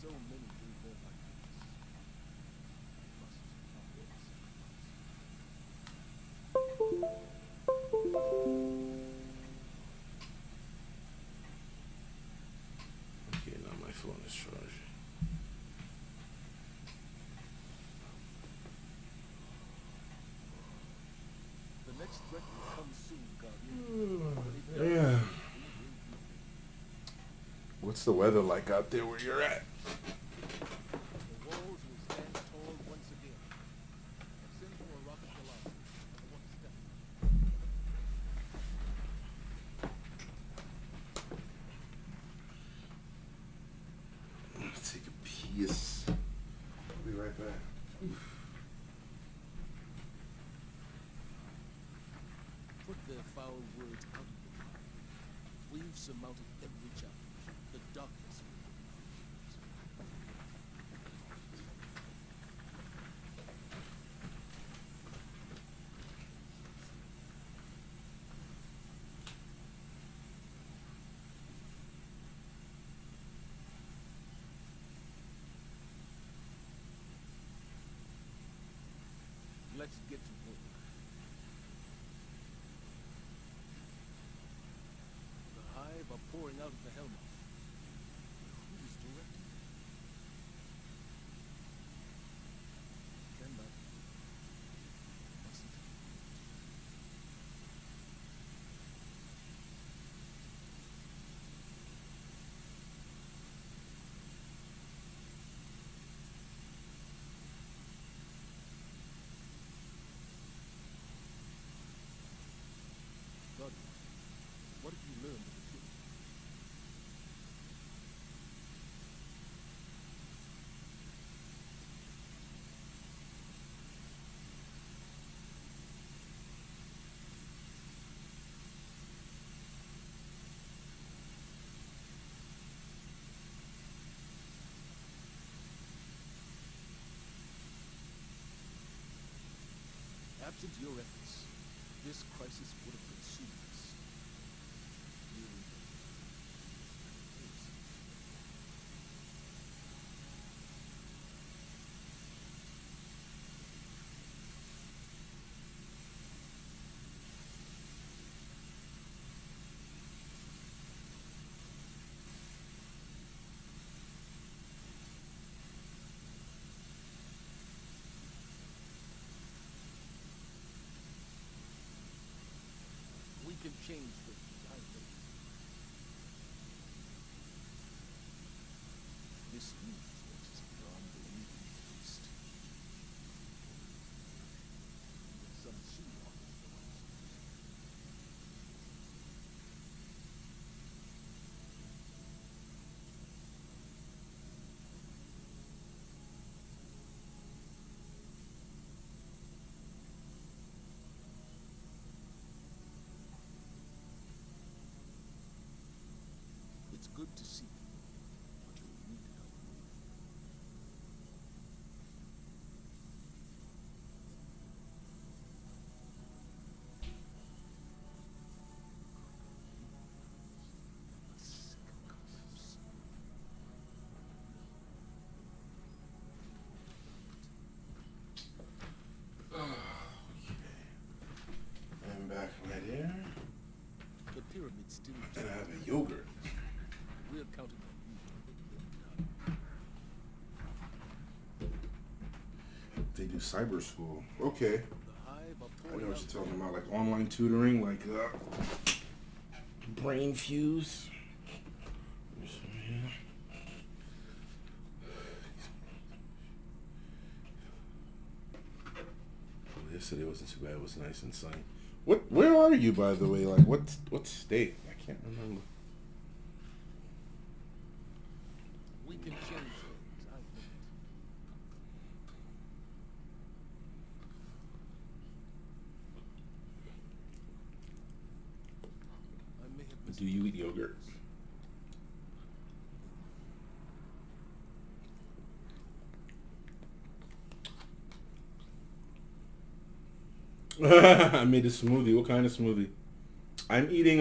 So many gave their lives. We must not let us Okay, now my phone is charging. The next threat will come soon, Guardian. When it does, Yeah. we will What's the weather like out there where you're at? The walls will stand tall once again. Send for a rocket alarm. I want to step. I'm gonna take a piss. I'll be right back. Put their foul words out of your mouth. We've surmounted every challenge. The darkness will be Let's get to work. The hive are pouring out of the helmet. Who is directing them? Cannot. Mustn't. Guardian, what have you learned of the truth? Absent your efforts, this crisis would have consumed us. Really. We can change things, I think. This youth is beyond belief, at least. Even some sea officers. It's good to see you, but you need help. Sick collapse. I'm back, my dear. The pyramid still And I have a yogurt. We're counting on you to get them done. They do cyber school. Okay. The hive are I pouring know what out you're talking about, like online tutoring, like brain fuse. Yesterday wasn't too bad. It was nice and sunny. Where are you, by the way? Like, what state? I can't remember. We can change things, I think. I may have Do you eat yogurt? I made a smoothie. What kind of smoothie? I'm eating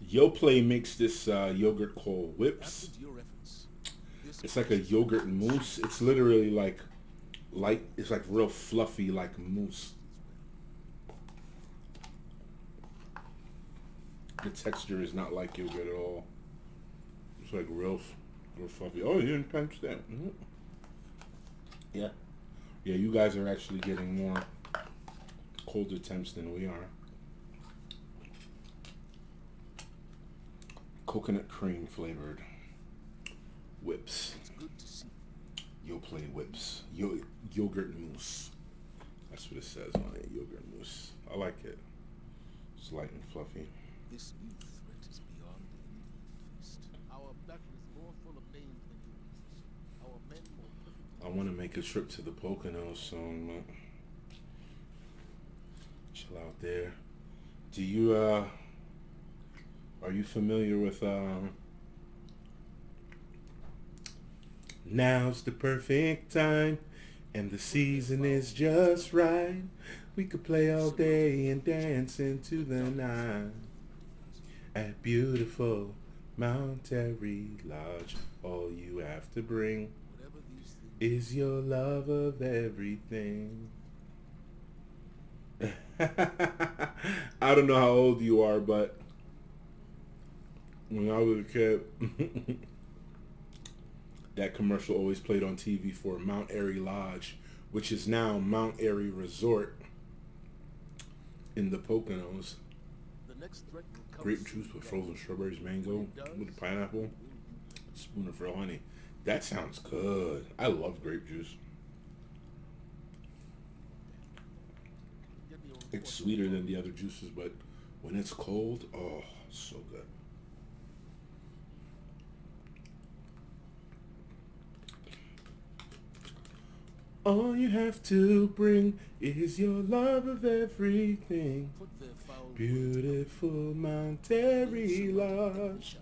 YoPlay makes this yogurt called Whips. Absent your efforts, this It's like a yogurt mousse. It's literally like light. It's like real fluffy, like mousse. The texture is not like yogurt at all. It's like real fluffy. Oh, you didn't punch that. Mm-hmm. Yeah. Yeah, you guys are actually getting more colder temps than we are. Coconut cream flavored Whips. It's good to see. YoPlay Whips. Yogurt mousse. That's what it says on it. Yogurt mousse. I like it. It's light and fluffy. This new threat is beyond any feast. Our battle is more full of names than yours. Our men more perfect. I want to make a trip to the Poconos soon, man. Chill out there. Do you, are you familiar with, now's the perfect time, and the season is just right. We could play all day and dance into the night at beautiful Mount Airy Lodge. All you have to bring Whatever these things is your love of everything. I don't know how old you are, but when I was a kid, that commercial always played on TV for Mount Airy Lodge, which is now Mount Airy Resort in the Poconos. the next threat will come Grape soon. juice with frozen strawberries, mango, with pineapple, spoon of real honey. That sounds good. I love grape juice. Get me a It's report. sweeter than the other juices, but when it's cold, oh, so good. All you have to bring is your love of everything. Put their foul Beautiful Mount Airy Lodge.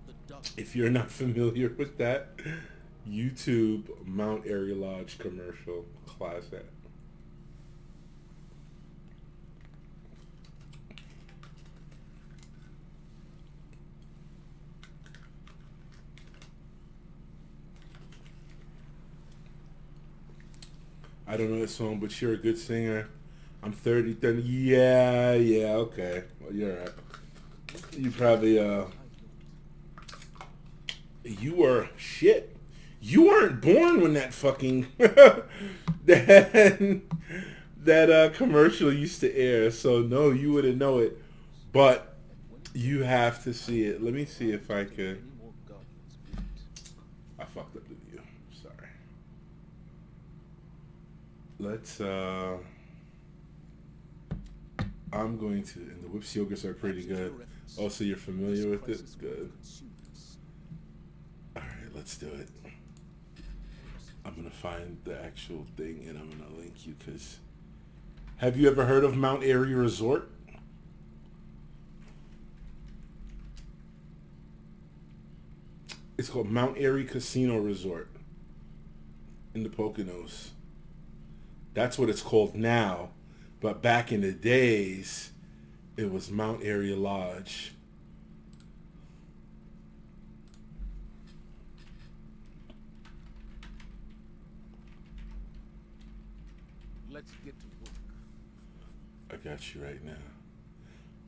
The duck If you're not familiar with that, YouTube Mount Airy Lodge commercial classic. I don't know this song, but you're a good singer. I'm 30. Yeah, yeah, okay. Well, you're right. You probably, you were, shit. You weren't born when that fucking, that commercial used to air, so no, you wouldn't know it. But you have to see it. Let me see if I could. Any more guardians built? I fucked up the view. Sorry. Let's, I'm going to, and the whips yogurts are pretty good. Oh, so you're familiar with it? Good. Alright, let's do it. I'm going to find the actual thing and I'm going to link you because... Have you ever heard of Mount Airy Resort? It's called Mount Airy Casino Resort in the Poconos. That's what it's called now. But back in the days, it was Mount Airy Lodge. Let's get to work. I got you right now.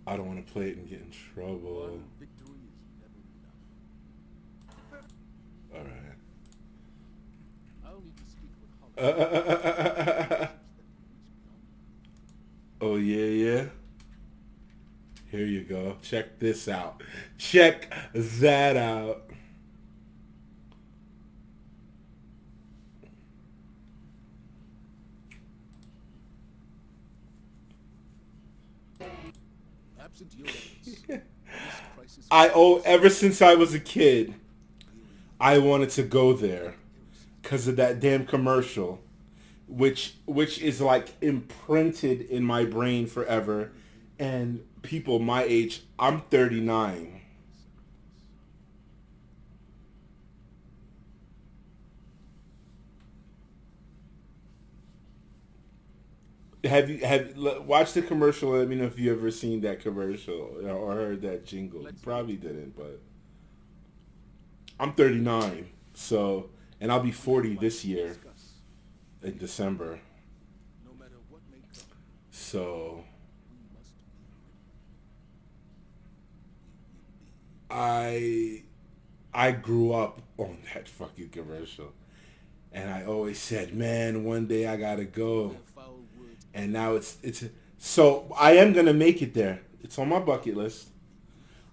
I don't want to play it and get in trouble. One victory is never enough. All right. I'll need to speak with Holly. Oh, yeah, yeah. Here you go. Check this out. Check that out. Absent your efforts, this crisis Ever since I was a kid, I wanted to go there because of that damn commercial, which is like imprinted in my brain forever. And people my age, I'm 39. Watch the commercial and let me know if you ever seen that commercial or heard that jingle. You probably didn't, but I'm 39, so, and I'll be 40 this year in December. no matter what may come, So we must be I grew up on that fucking commercial, and I always said, man, one day I gotta go. their foul words. And now it's so I am gonna make it there. It's on my bucket list.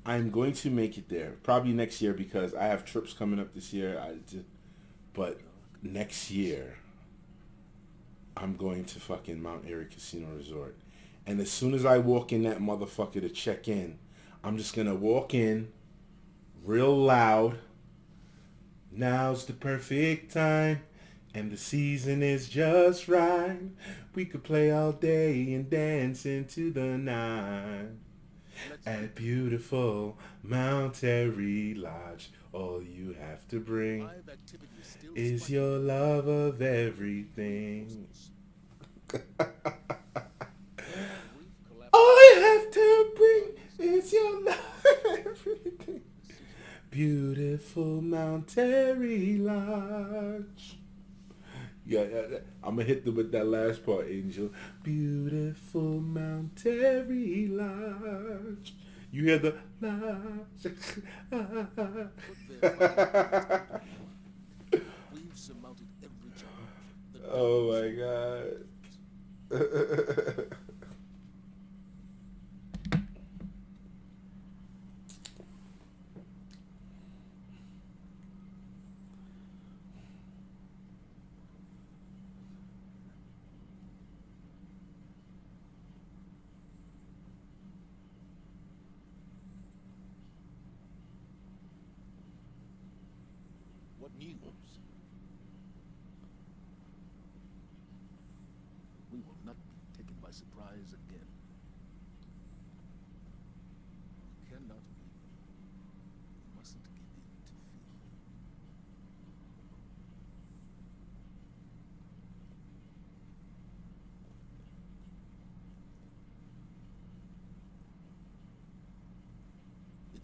I'm going to make it there probably next year because I have trips coming up this year. But next year I'm going to fucking Mount Airy Casino Resort, and as soon as I walk in that motherfucker to check in, I'm just gonna walk in real loud. Now's the perfect time. And the season is just right. We could play all day and dance into the night. At beautiful Mount Airy Lodge, all you have to bring Live activity is still is spiking. your love of everything. Brief collapse. All you have to bring is your love of everything. Beautiful Mount Airy Lodge. Yeah, I'm gonna hit them with that last part, Angel. Beautiful Mount Airy Lodge. You hear the lodge. Put their foul words. We've surmounted every challenge. The Oh darkness my god. What news? We will not be taken by surprise again. We cannot be. We mustn't give in to fear.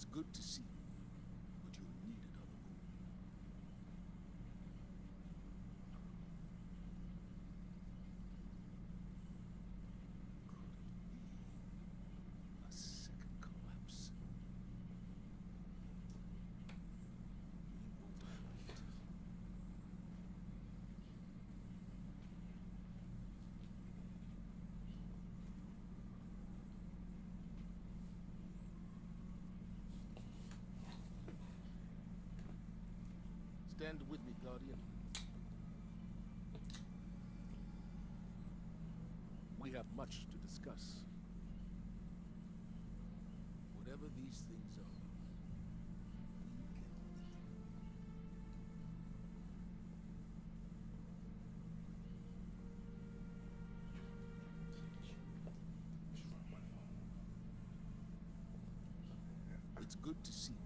It's good to see you, but you'll need it on the moon. Could it be a second collapse? We won't fight. Stand with me, Guardian. We have much to discuss. Whatever these things are, we can meet. It's good to see you,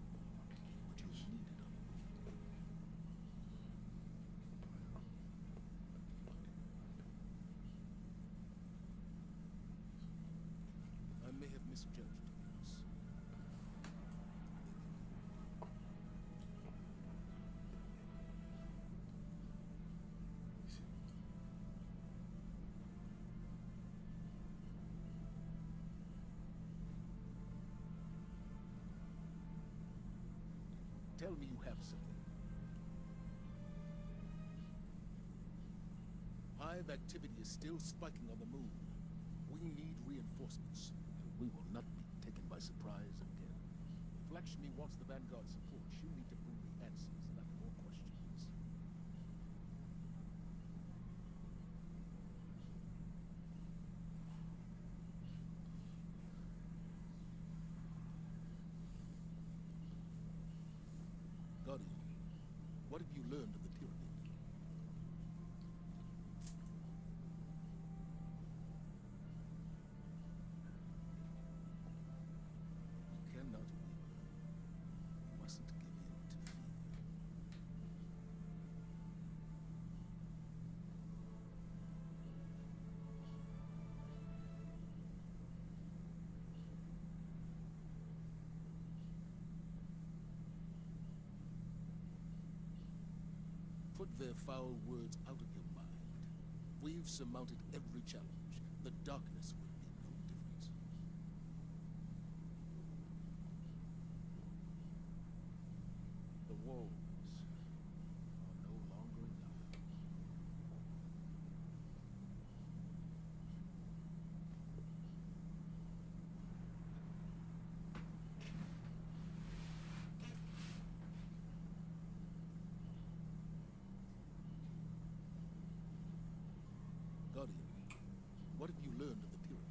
but you'll need it on the moon. I may have misjudged things. Tell me you have something. Hive activity is still spiking on the moon. We need reinforcements. We will not be taken by surprise again. If Lakshmi wants the Vanguard support, she'll need to bring me answers, not more questions. Guardian, what have you learned of the pyramid? You cannot waver. You mustn't give in to fear. Put their foul words out of your mind. We've surmounted every challenge. The darkness will be no different. The walls are no longer enough. Guardian, what have you learned of the pyramid?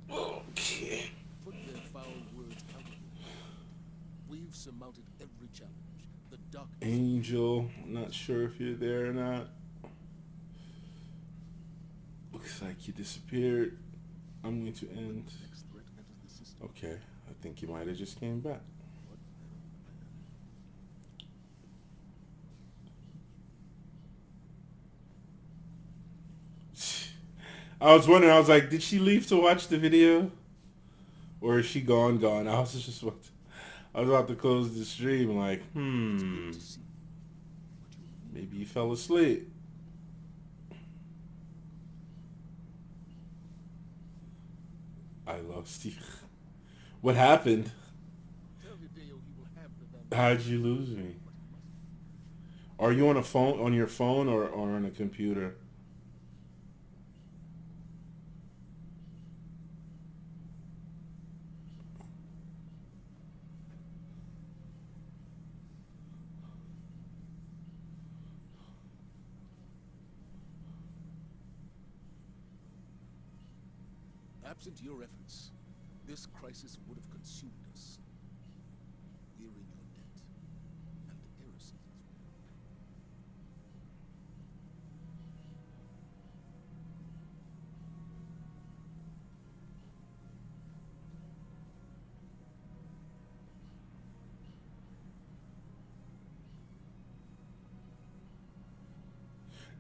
Okay. Put their foul words out of your mouth. We've surmounted every challenge. The darkness. Angel, I'm not sure if you're there or not. Looks like you disappeared. I'm going to end. Next threat enters the system. Okay, I think you might have just came back. What better plan? I was wondering, I was like, did she leave to watch the video? Or is she gone? I was just I was about to close the stream like, It's good to see you, but you'll need maybe you fell asleep. I lost you. What happened? Tell Hideo he will have the Vanguard. How'd you lose me? Are you on a phone, on your phone, or on a computer? Absent your efforts, this crisis would have consumed us. We're in your debt, and Eris's as well.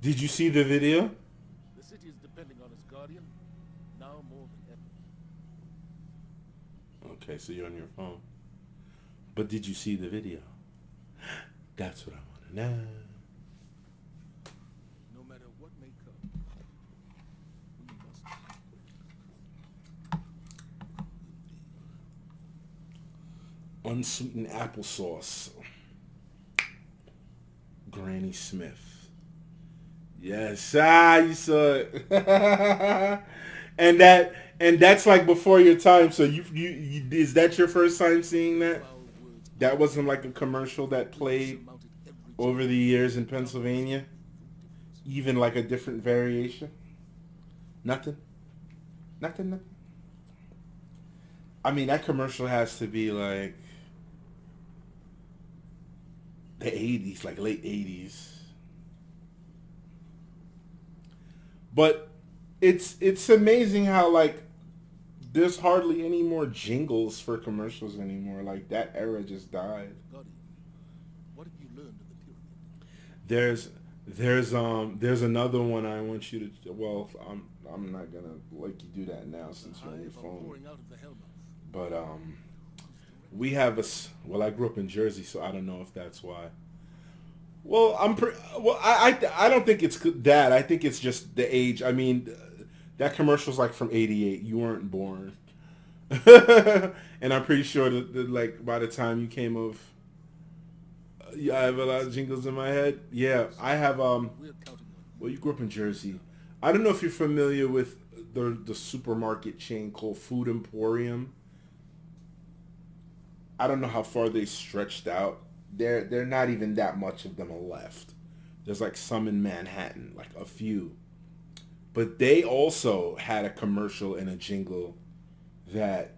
Did you see the video? The city is depending on its guardian now more than ever. Okay, so you're on your phone. But did you see the video? That's what I want to know. No matter what may come, we must. Unsweetened applesauce. Granny Smith. Yes, you saw it. and that's like before your time. So you is that your first time seeing that? That wasn't like a commercial that played over the years in Pennsylvania? Even like a different variation? Nothing? Nothing? I mean, that commercial has to be like the 80s, like late 80s. But it's amazing how like there's hardly any more jingles for commercials anymore. Like that era just died. Guardian, what have you learned of the pyramid? There's another one I want you to. Well, I'm not gonna like you do that now since you're on your phone. Pouring out of the Hellmouth. But we have well, I grew up in Jersey, so I don't know if that's why. Well, I don't think it's that. I think it's just the age. I mean, that commercial's like from '88. You weren't born, and I'm pretty sure that like by the time you came of, I have a lot of jingles in my head. Yeah, I have. Well, you grew up in Jersey. I don't know if you're familiar with the supermarket chain called Food Emporium. I don't know how far they stretched out. They're not even that much of them are left. There's like some in Manhattan, like a few. But they also had a commercial and a jingle that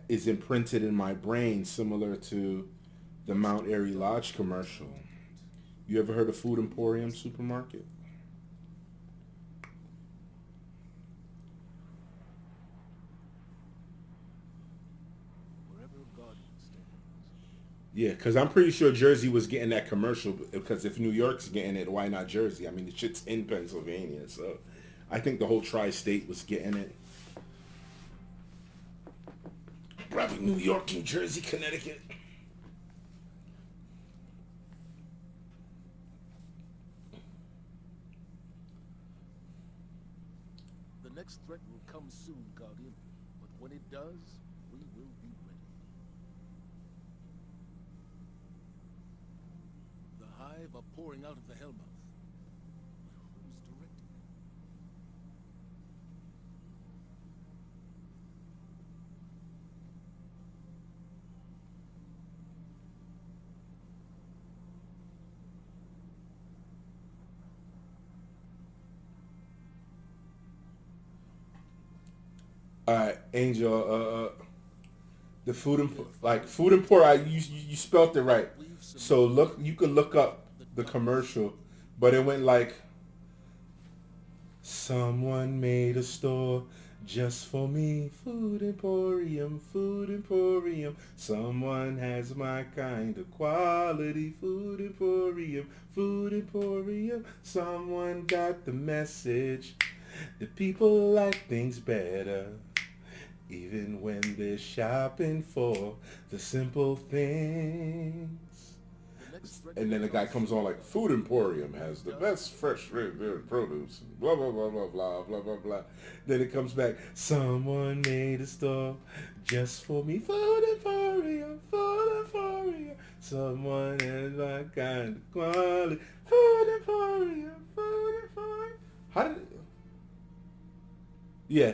is imprinted in my brain, similar to the Mount Airy Lodge commercial. You ever heard of Food Emporium Supermarket? Yeah, because I'm pretty sure Jersey was getting that commercial, because if New York's getting it, why not Jersey? I mean, the shit's in Pennsylvania, so I think the whole tri-state was getting it. Probably New York, New Jersey, Connecticut. The next threat will come soon, Guardian. But when it does, we will be ready. The Hive are pouring out of the Hellmouth. Who's directing them? All right, Angel. The food import. You spelt it right. So look, you can look up the commercial, but it went like, someone made a store just for me. Food Emporium, Food Emporium. Someone has my kind of quality. Food Emporium, Food Emporium. Someone got the message. The people like things better, even when they're shopping for the simple things. And then the guy comes on like, Food Emporium has the best fresh red produce, blah, blah, blah, blah, blah, blah, blah, blah. Then it comes back, someone made a store just for me. Food Emporium, Food Emporium. Someone has my kind of quality. Food Emporium, Food Emporium. How did it... Yeah.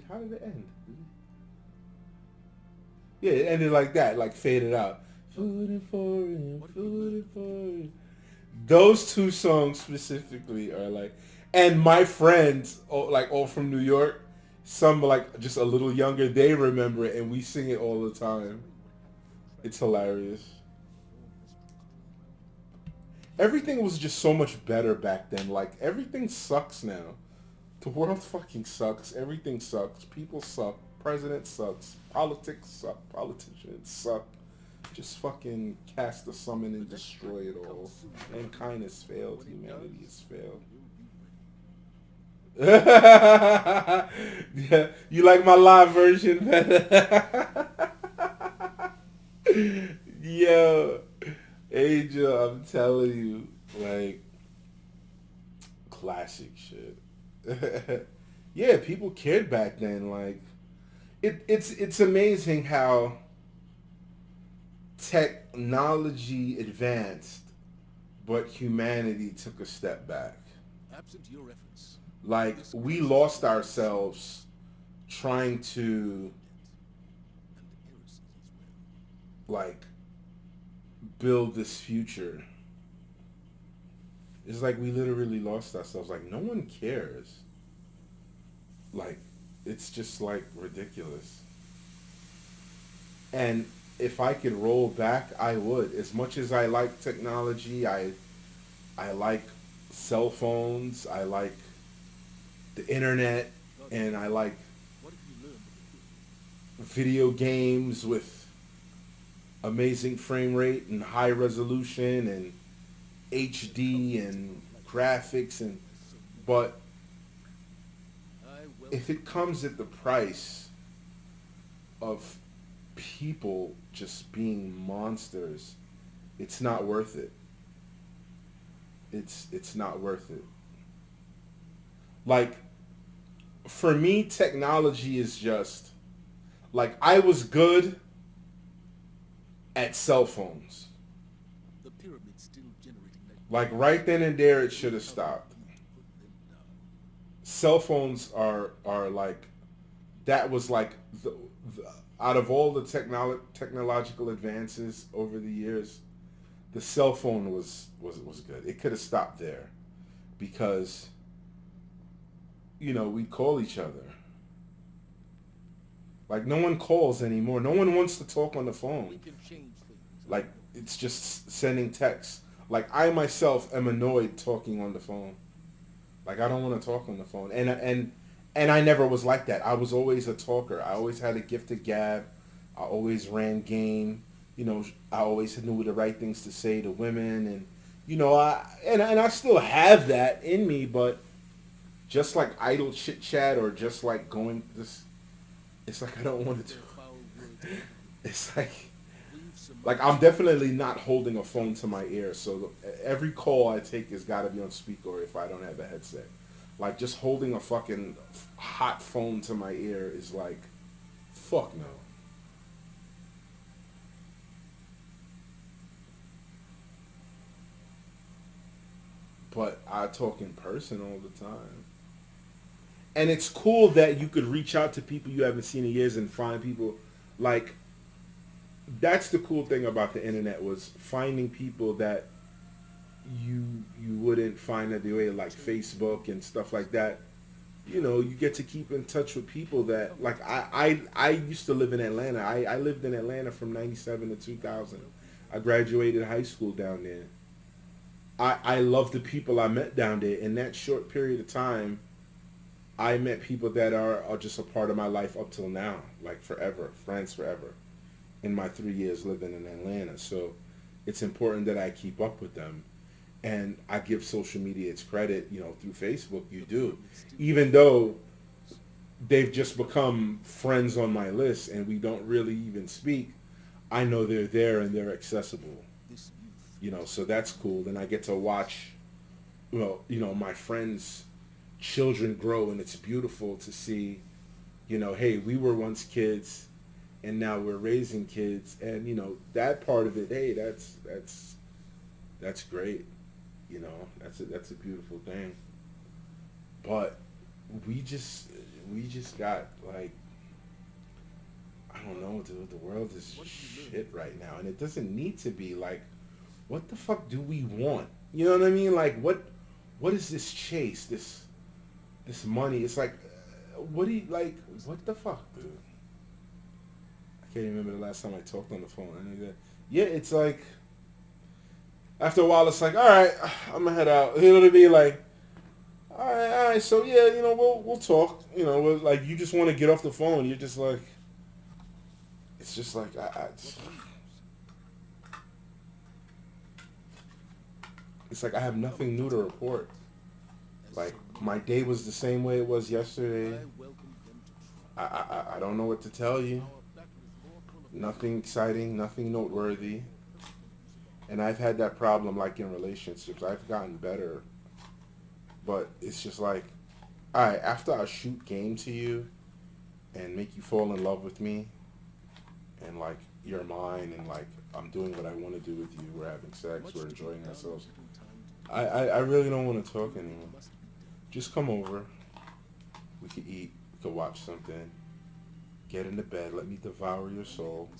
How did it end? Yeah, it ended like that, like faded out. Food Emporium, Food Emporium. Those two songs specifically are like, and my friends, all from New York, some like just a little younger, they remember it, and we sing it all the time. It's hilarious. Everything was just so much better back then. Like, everything sucks now. The world fucking sucks. Everything sucks. People suck. President sucks. Politics suck. Politicians suck. Just fucking cast the summon and destroy it all. Mankind has failed. Humanity has failed. Yeah, you like my live version better? Yo, Angel, I'm telling you, like, classic shit. Yeah, people cared back then. Like, it's amazing how technology advanced, but humanity took a step back. Absent your efforts, Like, this we crisis lost will ourselves trying to, and heresies as well. like, build this future. It's like we literally lost ourselves. Like, no one cares. Like, it's just, like, ridiculous. And if I could roll back, I would. As much as I like technology, I like cell phones, I like the internet, and I like What have you learned of the video games with amazing frame rate and high resolution and HD and graphics, and but if it comes at the price of people just being monsters, it's not worth it. It's not worth it. Like, for me, technology is just like, I was good at cell phones. The pyramid still generating that. Like, right then and there, it should have stopped. Cell phones are like, that was like the out of all the technological advances over the years, the cell phone was good. It could have stopped there, because we call each other. Like, no one calls anymore. No one wants to talk on the We phone. can change things. Like, it's just sending texts. Like, I myself am annoyed talking on the phone. Like, I don't want to talk on the phone. And I never was like that. I was always a talker. I always had a gift of gab. I always ran game. I always knew the right things to say to women, and I still have that in me, but just like idle chit chat, or just like going this, it's like I don't want to do. Foul words. It's We've like I'm definitely not holding a phone to my ear, so every call I take has got to be on speaker, or if I don't have a headset. Like, just holding a fucking hot phone to my ear is like, fuck no. But I talk in person all the time. And it's cool that you could reach out to people you haven't seen in years and find people. Like, that's the cool thing about the internet, was finding people that you wouldn't find at the way, like Facebook and stuff like that. You get to keep in touch with people that, like, I used to live in Atlanta. I lived in Atlanta from 97 to 2000. I graduated high school down there. I love the people I met down there. In that short period of time, I met people that are just a part of my life up till now, like forever, friends forever, in my 3 years living in Atlanta. So it's important that I keep up with them. And I give social media its credit, through Facebook, you do. Even though they've just become friends on my list and we don't really even speak, I know they're there and they're accessible. This youth. So that's cool. And I get to watch, my friends' children grow, and it's beautiful to see, hey, we were once kids and now we're raising kids, and that part of it, hey, that's great. That's a beautiful thing. But we just got, like, I don't know, dude, the world is shit right now, and it doesn't need to be. Like, what the fuck do we want? You know what I mean? Like, what is this chase? This money? It's like, what the fuck, dude? I can't remember the last time I talked on the phone. Yeah, it's like, after a while, it's like, all right, I'm gonna head out. You know what I mean? Like, all right. So yeah, we'll talk. Like, you just want to get off the phone. You're just like, it's just like, It's like I have nothing new to report. Like my day was the same way it was yesterday. I welcome them to try. I don't know what to tell you. Our battle is more full of Nothing exciting, nothing noteworthy. And I've had that problem like in relationships. I've gotten better. But it's just like, alright, after I shoot game to you and make you fall in love with me and like you're mine and like I'm doing what I want to do with you, we're having sex, we're enjoying ourselves. I really don't want to talk anymore. Just come over. We could eat, we could watch something, get into bed, let me devour your soul,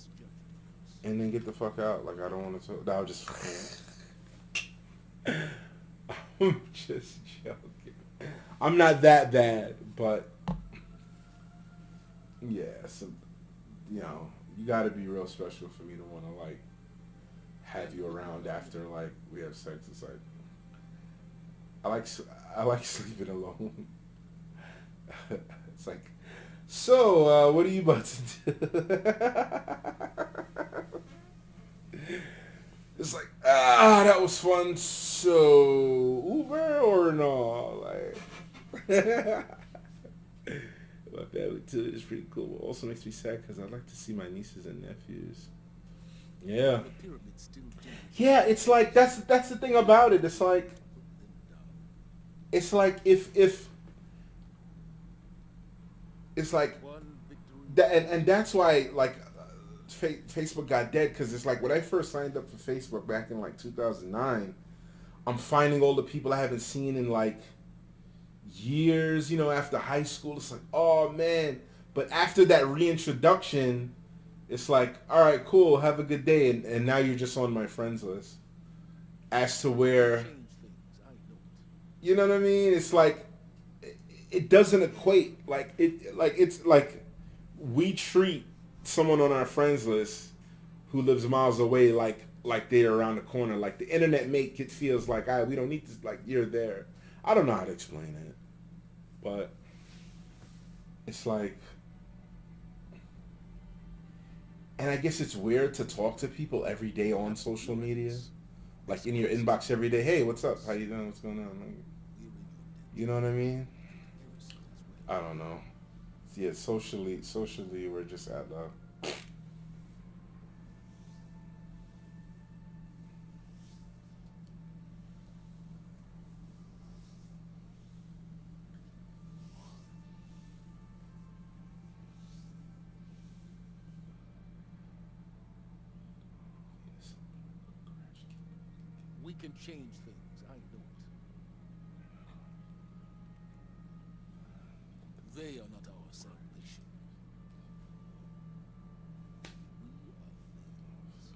and then get the fuck out. Like I don't want to talk. No, just I'm just joking. I'm not that bad, but yeah, so you know, you gotta be real special for me to want to like have you around after like we have sex. It's like I like sleeping alone. It's like, so what are you about to do? It's like, that was fun. So Uber or no? Like, my family too is pretty cool. It also makes me sad because I'd like to see my nieces and nephews. Yeah. Yeah, it's like that's the thing about it. It's like if it's like that, and that's why like Facebook got dead, because it's like when I first signed up for Facebook back in like 2009, I'm finding all the people I haven't seen in like years, you know, after high school. It's like, oh man. But after that reintroduction, it's like, all right, cool, have a good day, and now you're just on my friends list. As to where, you know what I mean? It's like it doesn't equate. Like it's like we treat someone on our friends list who lives miles away like they're around the corner. Like the internet make it feels like we don't need to, like you're there. I don't know how to explain it, but it's like, and I guess it's weird to talk to people every day on social media, like in your inbox every day. Hey, what's up? How you doing? What's going on? Like, you know what I mean? I don't know. Yeah, socially, we're just at We can change things, I know it. They are not our salvation. We are theirs.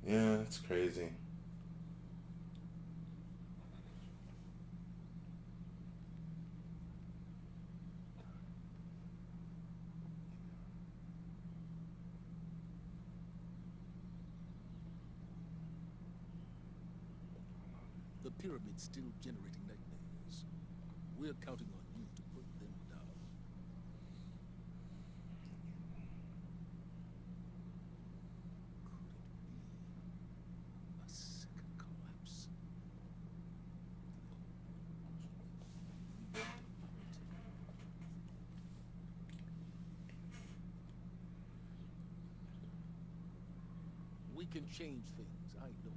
yeah, it's crazy. The pyramid's still generating nightmares. We're counting on you to put them down. Could it be a second collapse? We can change things, I know it.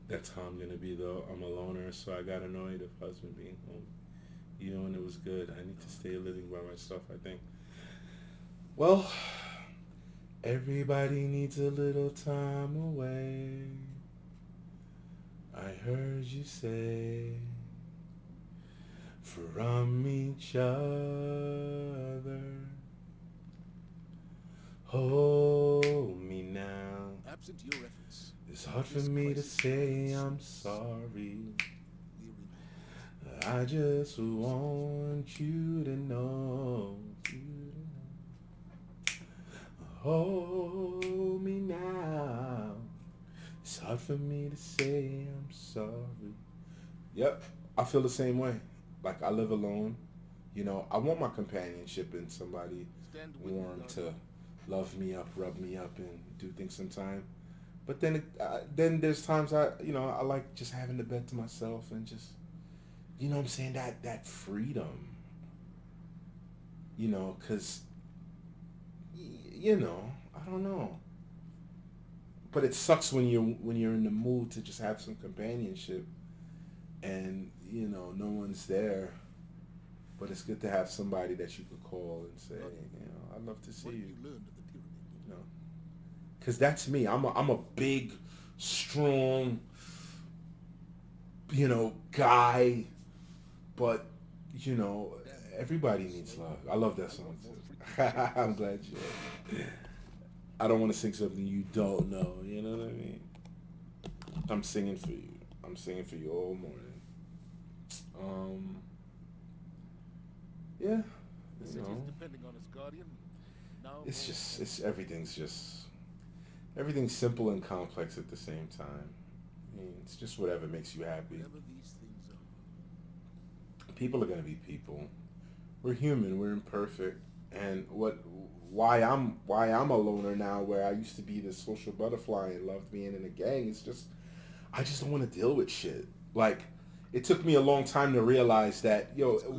That's how I'm gonna be though. I'm a loner, so I got annoyed of husband being home, even when it was good. I need to stay living by myself, I think. Well, everybody needs a little time away. I heard you say from each other. Hold me now. Absent your efforts, It's hard for me to say I'm sorry. I just want you to know. Hold me now. It's hard for me to say I'm sorry. Yep, I feel the same way. Like I live alone. You know, I want my companionship and somebody Stand with me, warm to Guardian. love me up, rub me up, and do things sometime. But then there's times I like just having the bed to myself and just, what I'm saying, that freedom. Cause I don't know. But it sucks when you're in the mood to just have some companionship, and no one's there. But it's good to have somebody that you could call and say, I'd love to see What have you. you learned of the pyramid? You know, because that's me. I'm a big, strong, guy. But you know, everybody needs love. I love that song too. I'm glad you. I don't want to sing something you don't know. You know what I mean? I'm singing for you. I'm singing for you all morning. Um, yeah, The you city is know, depending on its guardian. Now it's more just than it's everything's simple and complex at the same time. I mean, it's just whatever makes you happy. whatever these things are. People are gonna be people. We're human. We're imperfect. And why I'm a loner now, where I used to be this social butterfly and loved being in a gang. It's just I just don't want to deal with shit. Like, it took me a long time to realize that,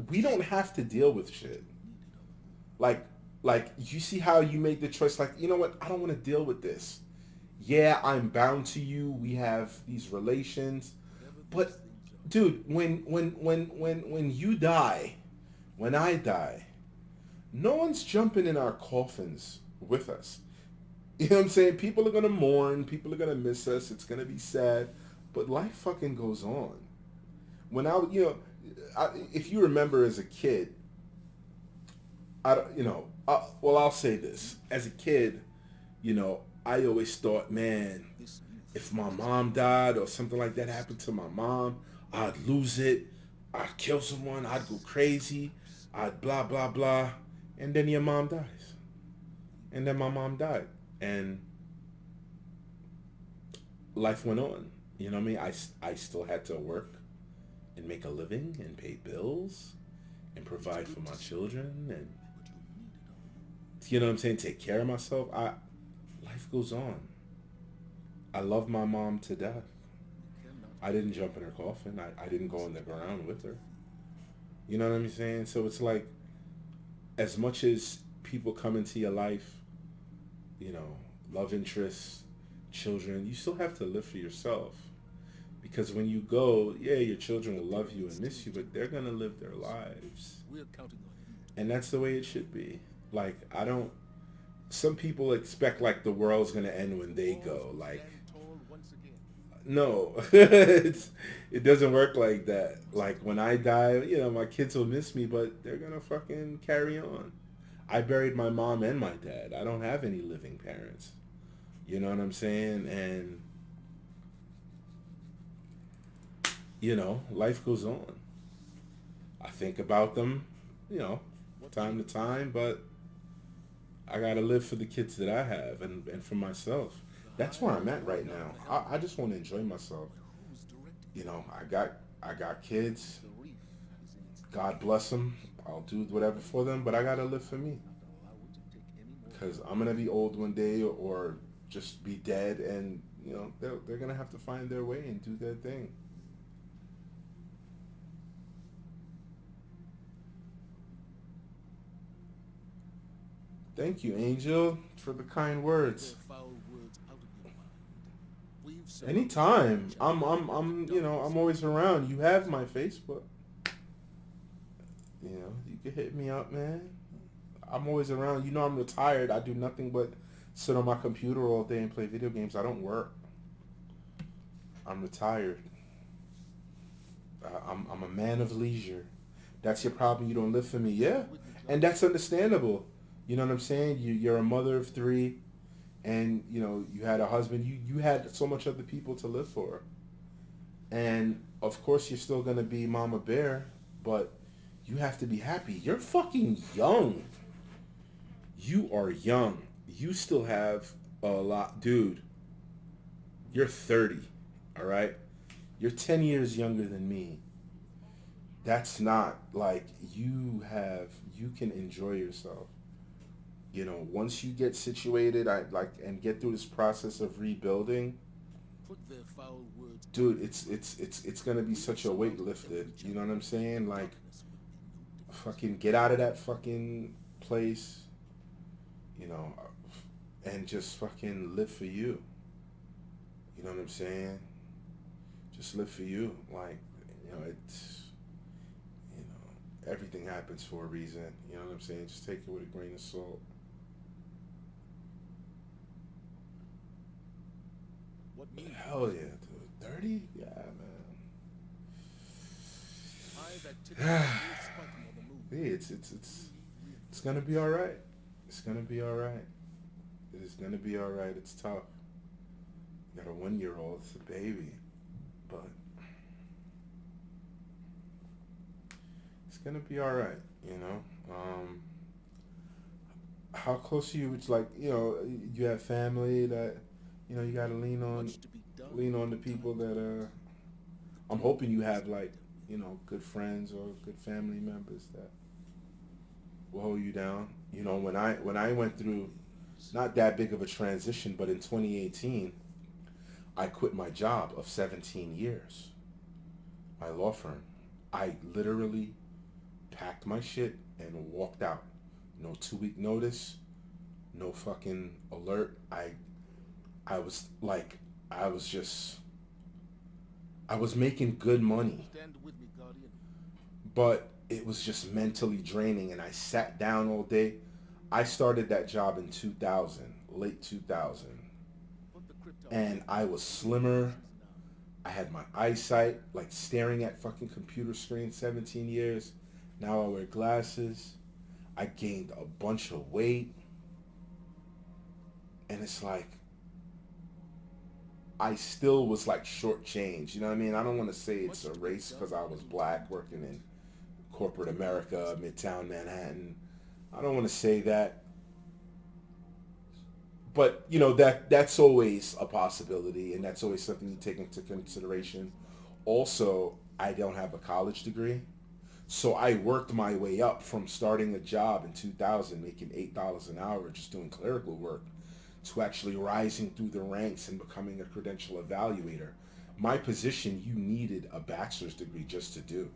we don't have to deal with shit. Like, you see how you made the choice, like, you know what, I don't want to deal with this. Yeah, I'm bound to you. We have these relations. Whatever these But, things are. dude, when you die, when I die, no one's jumping in our coffins with us. You know what I'm saying? People are gonna mourn. People are gonna miss us. It's gonna be sad, but life fucking goes on. When if you remember as a kid, I don't, well, I'll say this: as a kid, I always thought, man, This youth if my is mom the died or something like that happened to my mom, I'd lose it. I'd kill someone. I'd go crazy. I'd blah blah blah, and then your mom dies, and then my mom died, and life went on. You know what I mean? I still had to work and make a living and pay bills and provide for my children and, but you need it on the move. you know what I'm saying, take care of myself. Life goes on. I love my mom to death. You cannot I didn't jump in her coffin. I didn't go in the ground with her. You know what I'm saying? So it's like, as much as people come into your life, love interests, children, you still have to live for yourself. Because when you go, yeah, your children will love you and miss you, but they're going to live their lives. We're counting on you. And that's the way it should be. Like, some people expect like the world's going to end when they go. Like, Stand tall once again. no, it doesn't work like that. Like, when I die, my kids will miss me, but they're going to fucking carry on. I buried my mom and my dad. I don't have any living parents. You know what I'm saying? And, life goes on. I think about them, time to time, but I gotta live for the kids that I have and for myself. That's where I'm at right now. I just want to enjoy myself. Who's directing? I got kids. The reef is in its God bless them. I'll do whatever for them, but I gotta live for me. not allow it to take any more. Because I'm gonna be old one day, or just be dead, and they're gonna have to find their way and do their thing. Thank you, Angel, for the kind words. Their foul words out of your mind. We've set Anytime. I'm always around. You have my Facebook. You can hit me up, man. I'm always around. I'm retired. I do nothing but sit on my computer all day and play video games. I don't work. I'm retired. I'm a man of leisure. That's your problem. You don't live for me. Yeah. And that's understandable. You know what I'm saying? You're a mother of three, and, you had a husband. You had so much other people to live for. And, of course, you're still going to be Mama Bear, but you have to be happy. You're fucking young. You are young. You still have a lot. Dude, you're 30, all right? You're 10 years younger than me. that's not like you can enjoy yourself. You know, once you get situated, I like and get through this process of rebuilding, Put their foul words dude, it's gonna be such a weight lifted. You know what I'm saying? Like, fucking get out of that fucking place, you know, and just fucking live for you. You know what I'm saying? Just live for you. Like, you know, it's, you know, everything happens for a reason. You know what I'm saying? Just take it with a grain of salt. What mean? Hell yeah, dude. 30? Yeah, man. I that typically still spiking on the move. Hey, it's gonna be all right. It's gonna be all right. It is gonna be all right. It's tough. You got a 1 year old. It's a baby, but it's gonna be all right. You know. How close are you? It's like, you know, you have family that, you know, you gotta Much to be done. lean on the people that I'm hoping you have, like, you know, good friends or good family members that will hold you down. You know, when I went through not that big of a transition, but in 2018, I quit my job of 17 years, my law firm. I literally packed my shit and walked out. No 2 week notice, no fucking alert. I was like, I was just, I was making good money, Stand with me, Guardian. but it was just mentally draining, and I sat down all day. I started that job in 2000, late 2000, Put the crypto and I was slimmer. I had my eyesight, like staring at fucking computer screens 17 years. Now I wear glasses. I gained a bunch of weight. And it's like, I still was like shortchanged. You know what I mean? I don't want to say it's a race because I was black working in corporate America, Midtown Manhattan. I don't want to say that. But, you know, that's always a possibility, and that's always something you take into consideration. Also, I don't have a college degree. So I worked my way up from starting a job in 2000, making $8 an hour just doing clerical work, to actually rising through the ranks and becoming a credential evaluator. My position, you needed a bachelor's degree just to do.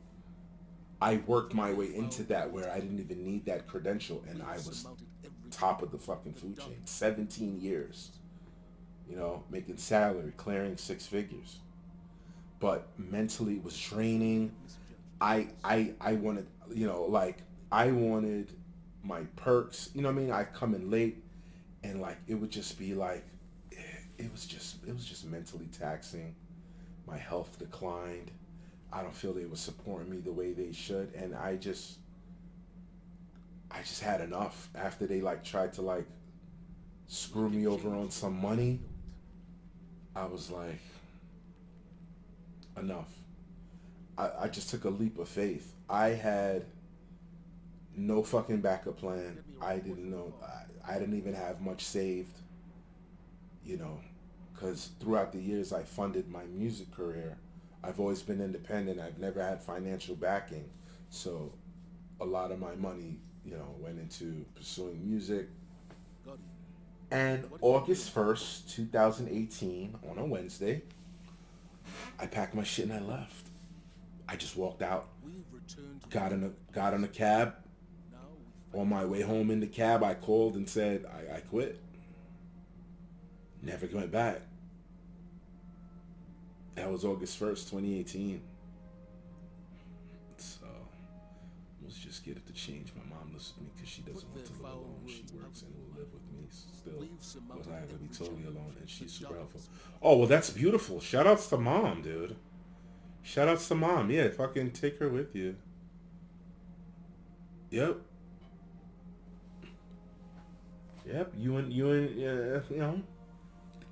I worked my way into that where I didn't even need that credential, and I was top of the fucking food chain. 17 years, you know, making salary, clearing 6 figures. But mentally it was draining. I wanted, you know, like, I wanted my perks, you know what I mean? I'd come in late, and like it would just be like, it was just mentally taxing. My health declined. I don't feel they were supporting me the way they should, and I just had enough after they like tried to like screw me over on some money. I was like, enough. I just took a leap of faith. I had no fucking backup plan. I didn't know. I didn't even have much saved, you know, because throughout the years I funded my music career. I've always been independent. I've never had financial backing. So a lot of my money, you know, went into pursuing music. Guardian. And August 1st, 2018, on a Wednesday, I packed my shit and I left. I just walked out, We've returned to got in a cab. now we On my way home in the cab, I called and said, I quit. Never went back. That was August 1st, 2018. So, let's just get it to change. My mom lives with me because she doesn't want to live alone. She works and will live with me still. Because I have to be totally alone, and she's super helpful. Oh, well, that's beautiful. Shout outs to mom, dude. Shout outs to mom. Yeah, fucking take her with you. Yep. Yep. You and you know,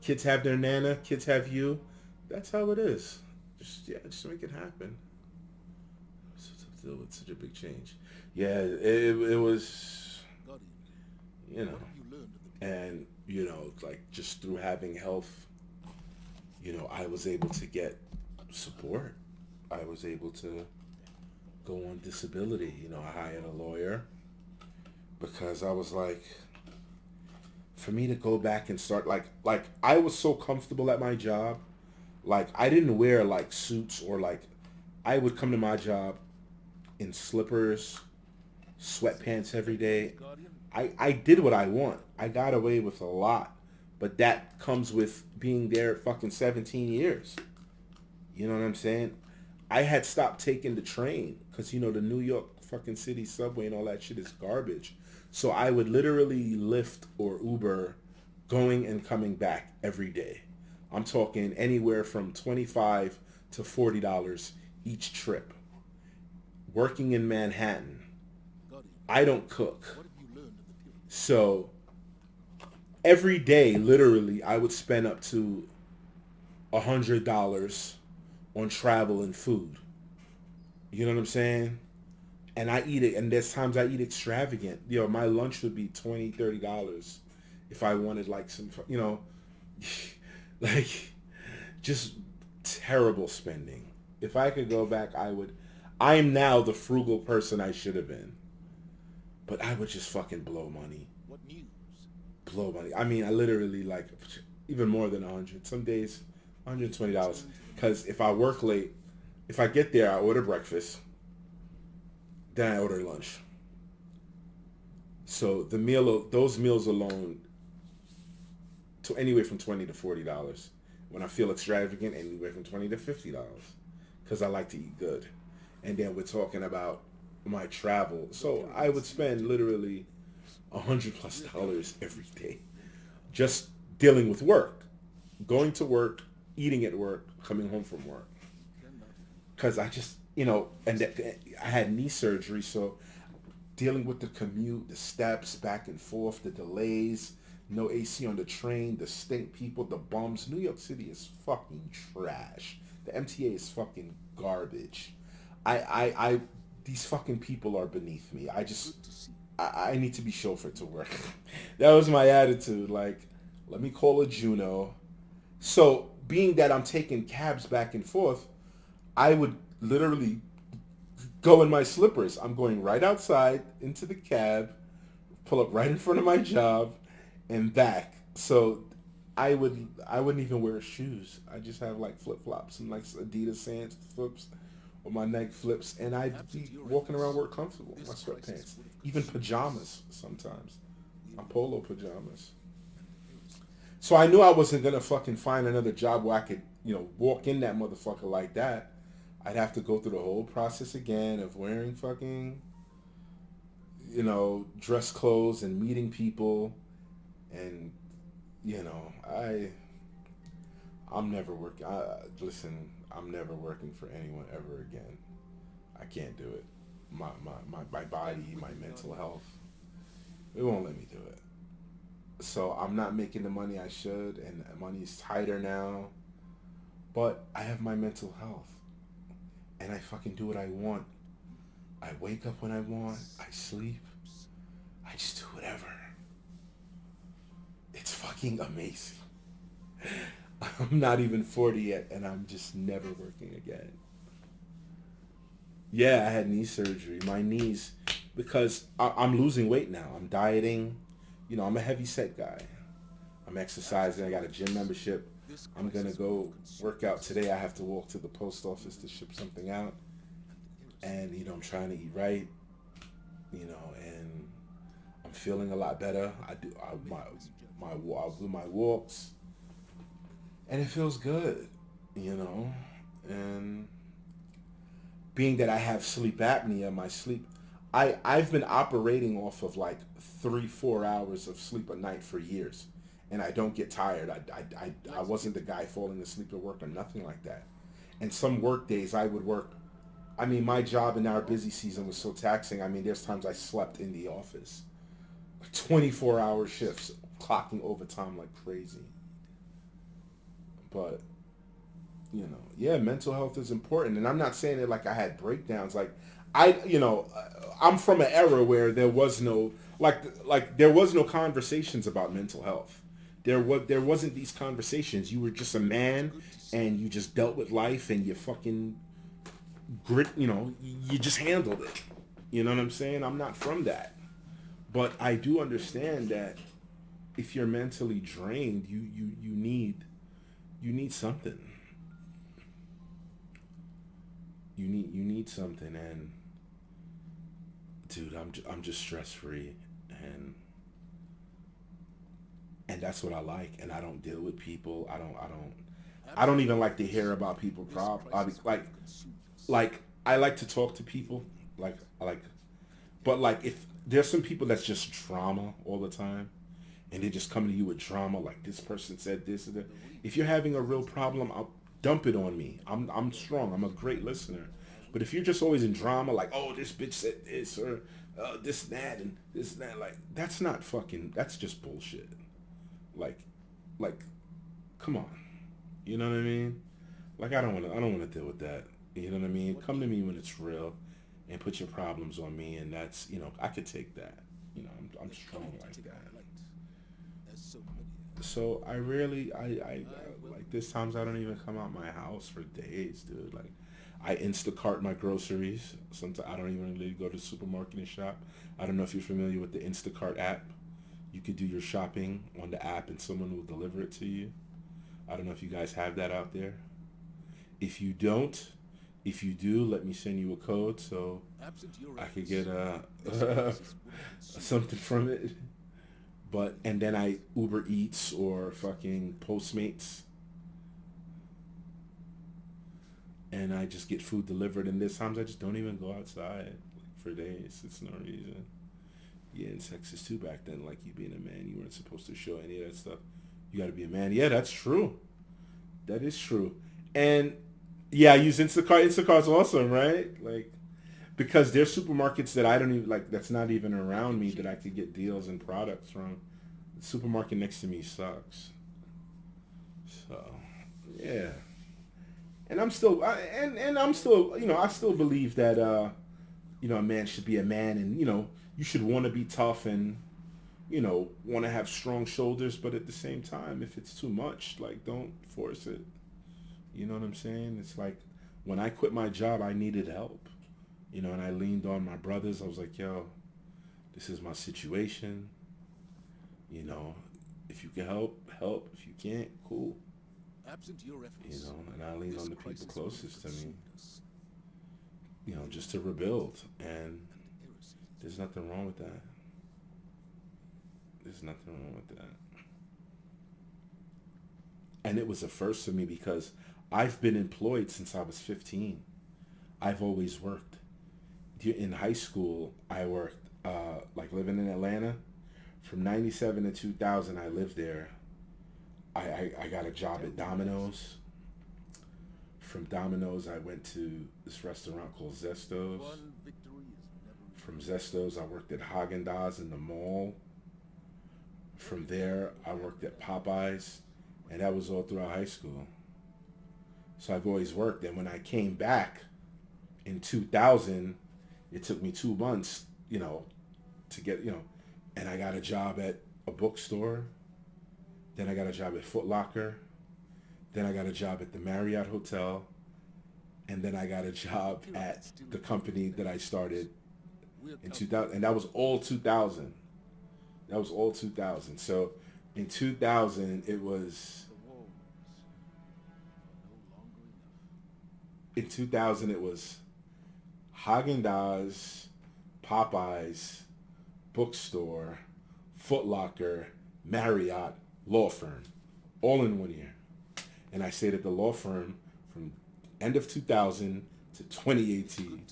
kids have their nana, kids have you. That's how it is. Just make it happen. So to deal with such a big change. Yeah, it was, Guardian. you know, What have you learned of the and you know, like just through having health, you know, I was able to get support. I was able to go on disability. You know, I hired a lawyer because I was like, for me to go back and start like I was so comfortable at my job. Like I didn't wear like suits or like I would come to my job in slippers, sweatpants every day. I did what I want. I got away with a lot. But that comes with being there fucking 17 years. You know what I'm saying? I had stopped taking the train because, you know, the New York fucking city subway and all that shit is garbage. So I would literally Lyft or Uber going and coming back every day. I'm talking anywhere from $25 to $40 each trip. Working in Manhattan. I don't cook. So every day, literally, I would spend up to $100 on travel and food. You know what I'm saying? And I eat it, and there's times I eat extravagant. You know, my lunch would be $20, $30 if I wanted like some, you know, like just terrible spending. If I could go back, I would. I'm now the frugal person I should have been. But I would just fucking blow money. What news? Blow money. I mean, I literally like even more than 100. Some days, $120. Because if I work late, if I get there, I order breakfast. Then I order lunch. So the those meals alone, to anywhere from $20 to $40. When I feel extravagant, anywhere from $20 to $50. Because I like to eat good. And then we're talking about my travel. So I would spend literally $100+ every day just dealing with work, going to work, eating at work, coming home from work. Because I just, you know, and I had knee surgery, so dealing with the commute, the steps back and forth, the delays, no AC on the train, the stink people, the bums. New York City is fucking trash. The MTA is fucking garbage. These fucking people are beneath me. I need to be chauffeured to work. That was my attitude. Like, let me call a Juno. So, being that I'm taking cabs back and forth, I would literally go in my slippers. I'm going right outside into the cab, pull up right in front of my job, and back. So, I wouldn't even wear shoes. I just have like flip flops and like Adidas Sans flips. Or my neck flips, and I'd be walking around work comfortable in my sweatpants. Even pajamas sometimes. My polo pajamas. So I knew I wasn't going to fucking find another job where I could, you know, walk in that motherfucker like that. I'd have to go through the whole process again of wearing fucking, you know, dress clothes and meeting people. And, you know, I'm never working. Listen, I'm never working for anyone ever again. I can't do it. My body, my mental health, it won't let me do it. So I'm not making the money I should, and money's tighter now. But I have my mental health, and I fucking do what I want. I wake up when I want. I sleep. I just do whatever. It's fucking amazing. I'm not even 40 yet, and I'm just never working again. Yeah, I had knee surgery. My knees, because I'm losing weight now. I'm dieting. You know, I'm a heavy set guy. I'm exercising. I got a gym membership. I'm going to go work out today. I have to walk to the post office to ship something out. And, you know, I'm trying to eat right. You know, and I'm feeling a lot better. I do my walks. And it feels good, you know, and being that I have sleep apnea, I've been operating off of like 3-4 hours of sleep a night for years, and I don't get tired. I wasn't the guy falling asleep at work or nothing like that. And some work days I would work, I mean, my job in our busy season was so taxing. I mean, there's times I slept in the office, 24-hour shifts, clocking overtime like crazy. But, you know, yeah, mental health is important. And I'm not saying it like I had breakdowns. Like, I'm from an era where there was no, there was no conversations about mental health. There wasn't these conversations. You were just a man, and you just dealt with life, and you fucking, grit, you just handled it. You know what I'm saying? I'm not from that. But I do understand that if you're mentally drained, you need something. You need something, and dude, I'm just stress free, and that's what I like. And I don't deal with people. I don't even like to hear about people like I like to talk to people. Like I like, but like if there's some people that's just drama all the time, and they just come to you with drama, like this person said this and that. If you're having a real problem, I'll dump it on me. I'm strong. I'm a great listener. But if you're just always in drama, like, oh, this bitch said this, or this and that and this and that, like, that's not fucking. That's just bullshit. Like, like, come on. You know what I mean? Like, I don't want to deal with that. You know what I mean? Come to me when it's real, and put your problems on me, and that's, I could take that. I'm strong like that. So I rarely, like, there's times I don't even come out my house for days, dude. Like, I Instacart my groceries. Sometimes I don't even really go to the supermarket and shop. I don't know if you're familiar with the Instacart app. You could do your shopping on the app and someone will deliver it to you. I don't know if you guys have that out there. If you don't, if you do, let me send you a code so I could get something from it. And then I Uber Eats or fucking Postmates, and I just get food delivered. And there's times I just don't even go outside for days. It's no reason. Yeah, and sex is too back then. Like, you being a man, you weren't supposed to show any of that stuff. You got to be a man. Yeah, that's true. That is true. And yeah, I use Instacart. Instacart's awesome, right? Like, because there's supermarkets that I don't even like. That's not even around me that I could get deals and products from. The supermarket next to me sucks. So, yeah. And I'm still, I'm still, I still believe that, a man should be a man, and you should want to be tough and, want to have strong shoulders, but at the same time, if it's too much, like, don't force it. You know what I'm saying? It's like, when I quit my job, I needed help, and I leaned on my brothers. I was like, yo, this is my situation. If you can help, help. If you can't, cool. Absent your efforts, And I leaned on the people closest to me, just to rebuild. And there's nothing wrong with that. There's nothing wrong with that. And it was a first for me because I've been employed since I was 15. I've always worked. In high school, I worked, like living in Atlanta. From 97 to 2000, I lived there. I got a job at Domino's. From Domino's, I went to this restaurant called Zesto's. From Zesto's, I worked at Haagen-Dazs in the mall. From there, I worked at Popeyes, and that was all throughout high school. So I've always worked. And when I came back in 2000, it took me 2 months, to get, and I got a job at a bookstore. Then I got a job at Foot Locker. Then I got a job at the Marriott Hotel. And then I got a job at the company that I started in 2000. And that was all 2000. That was all 2000. So in 2000, it was... In 2000, it was Haagen-Dazs, Popeyes, bookstore, Foot Locker, Marriott, law firm, all in 1 year. And I stayed at the law firm from end of 2000 to 2018.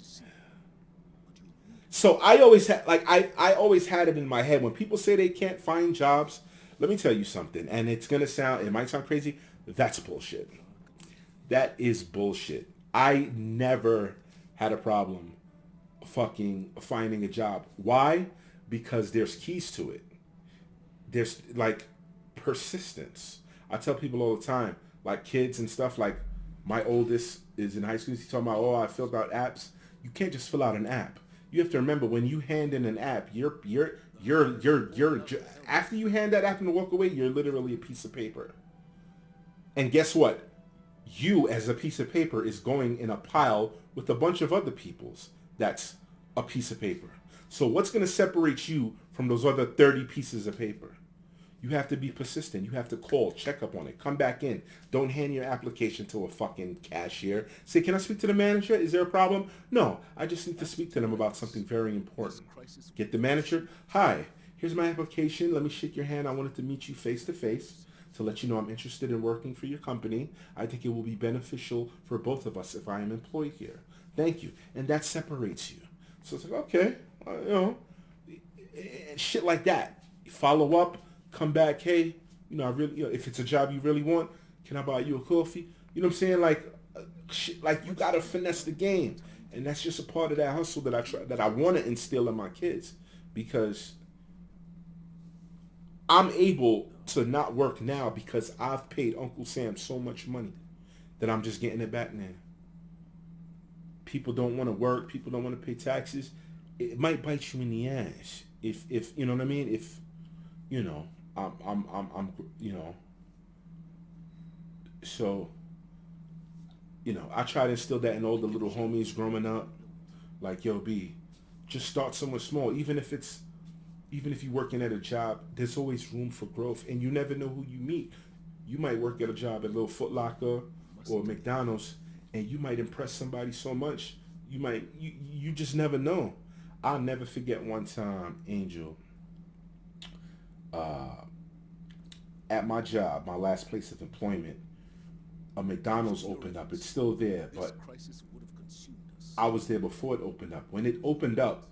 So I always had, I always had it in my head when people say they can't find jobs. Let me tell you something, and it might sound crazy. That's bullshit. That is bullshit. I never had a problem fucking finding a job. Why? Because there's keys to it. There's like persistence. I tell people all the time, like kids and stuff, like my oldest is in high school. He's talking about, I filled out apps. You can't just fill out an app. You have to remember when you hand in an app, you're after you hand that app and walk away, you're literally a piece of paper. And guess what? You as a piece of paper is going in a pile with a bunch of other people's. That's a piece of paper. So what's going to separate you from those other 30 pieces of paper? You have to be persistent. You have to call, check up on it, come back in. Don't hand your application to a fucking cashier. Say, can I speak to the manager? Is there a problem? No, I just need to speak to them about something very important. Get the manager. Hi, here's my application. Let me shake your hand. I wanted to meet you face to face to let you know I'm interested in working for your company. I think it will be beneficial for both of us if I am employed here. Thank you. And that separates you. So it's like, okay, shit like that. Follow up. Come back, hey, I really, if it's a job you really want, can I buy you a coffee? You know what I'm saying? Like you gotta finesse the game, and that's just a part of that hustle that I want to instill in my kids, because I'm able to not work now because I've paid Uncle Sam so much money that I'm just getting it back now. People don't want to work. People don't want to pay taxes. It might bite you in the ass if you know what I mean. If I'm so, I try to instill that in all the little homies growing up. Like, yo, B, just start somewhere small. Even if you're working at a job, there's always room for growth, and you never know who you meet. You might work at a job at a little Foot Locker or McDonald's, and you might impress somebody so much. You just never know. I'll never forget one time, Angel. At my job, my last place of employment, a McDonald's opened up. It's still there, but I was there before it opened up. When it opened up,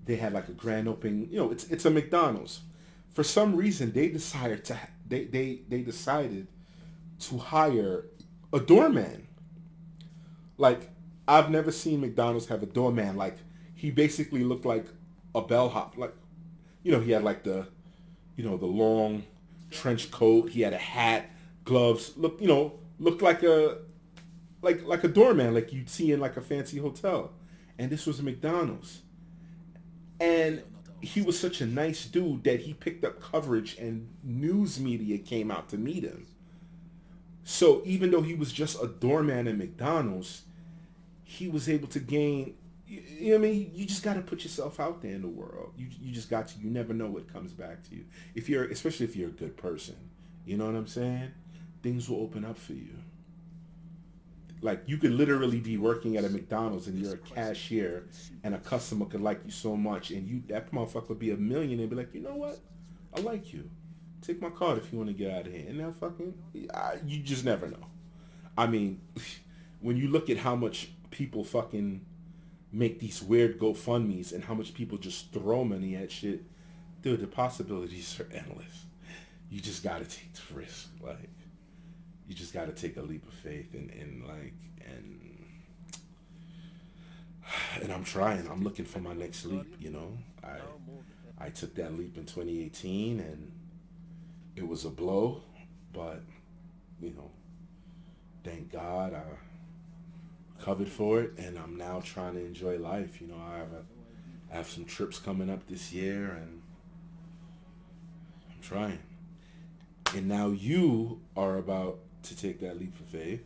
they had like a grand opening. It's a McDonald's. For some reason, they decided to hire a doorman. Like, I've never seen McDonald's have a doorman. Like, he basically looked like a bellhop. Like, he had like the long trench coat. He had a hat, gloves. Looked like a doorman, like you'd see in like a fancy hotel. And this was a McDonald's. And he was such a nice dude that he picked up coverage, and news media came out to meet him. So even though he was just a doorman at McDonald's, he was able to gain. You know what I mean? You just got to put yourself out there in the world. You just got to. You never know what comes back to you. Especially if you're a good person. You know what I'm saying? Things will open up for you. Like, you could literally be working at a McDonald's and you're a cashier, and a customer could like you so much, and that motherfucker would be a million and be like, you know what? I like you. Take my card if you want to get out of here. And now you just never know. I mean, when you look at how much people fucking make these weird GoFundMes and how much people just throw money at shit, dude, the possibilities are endless. You just gotta take the risk. Like, you just gotta take a leap of faith, and I'm trying. I'm looking for my next leap. I took that leap in 2018, and it was a blow, but thank God I covered for it, and I'm now trying to enjoy life. I have some trips coming up this year, and I'm trying. And now you are about to take that leap of faith,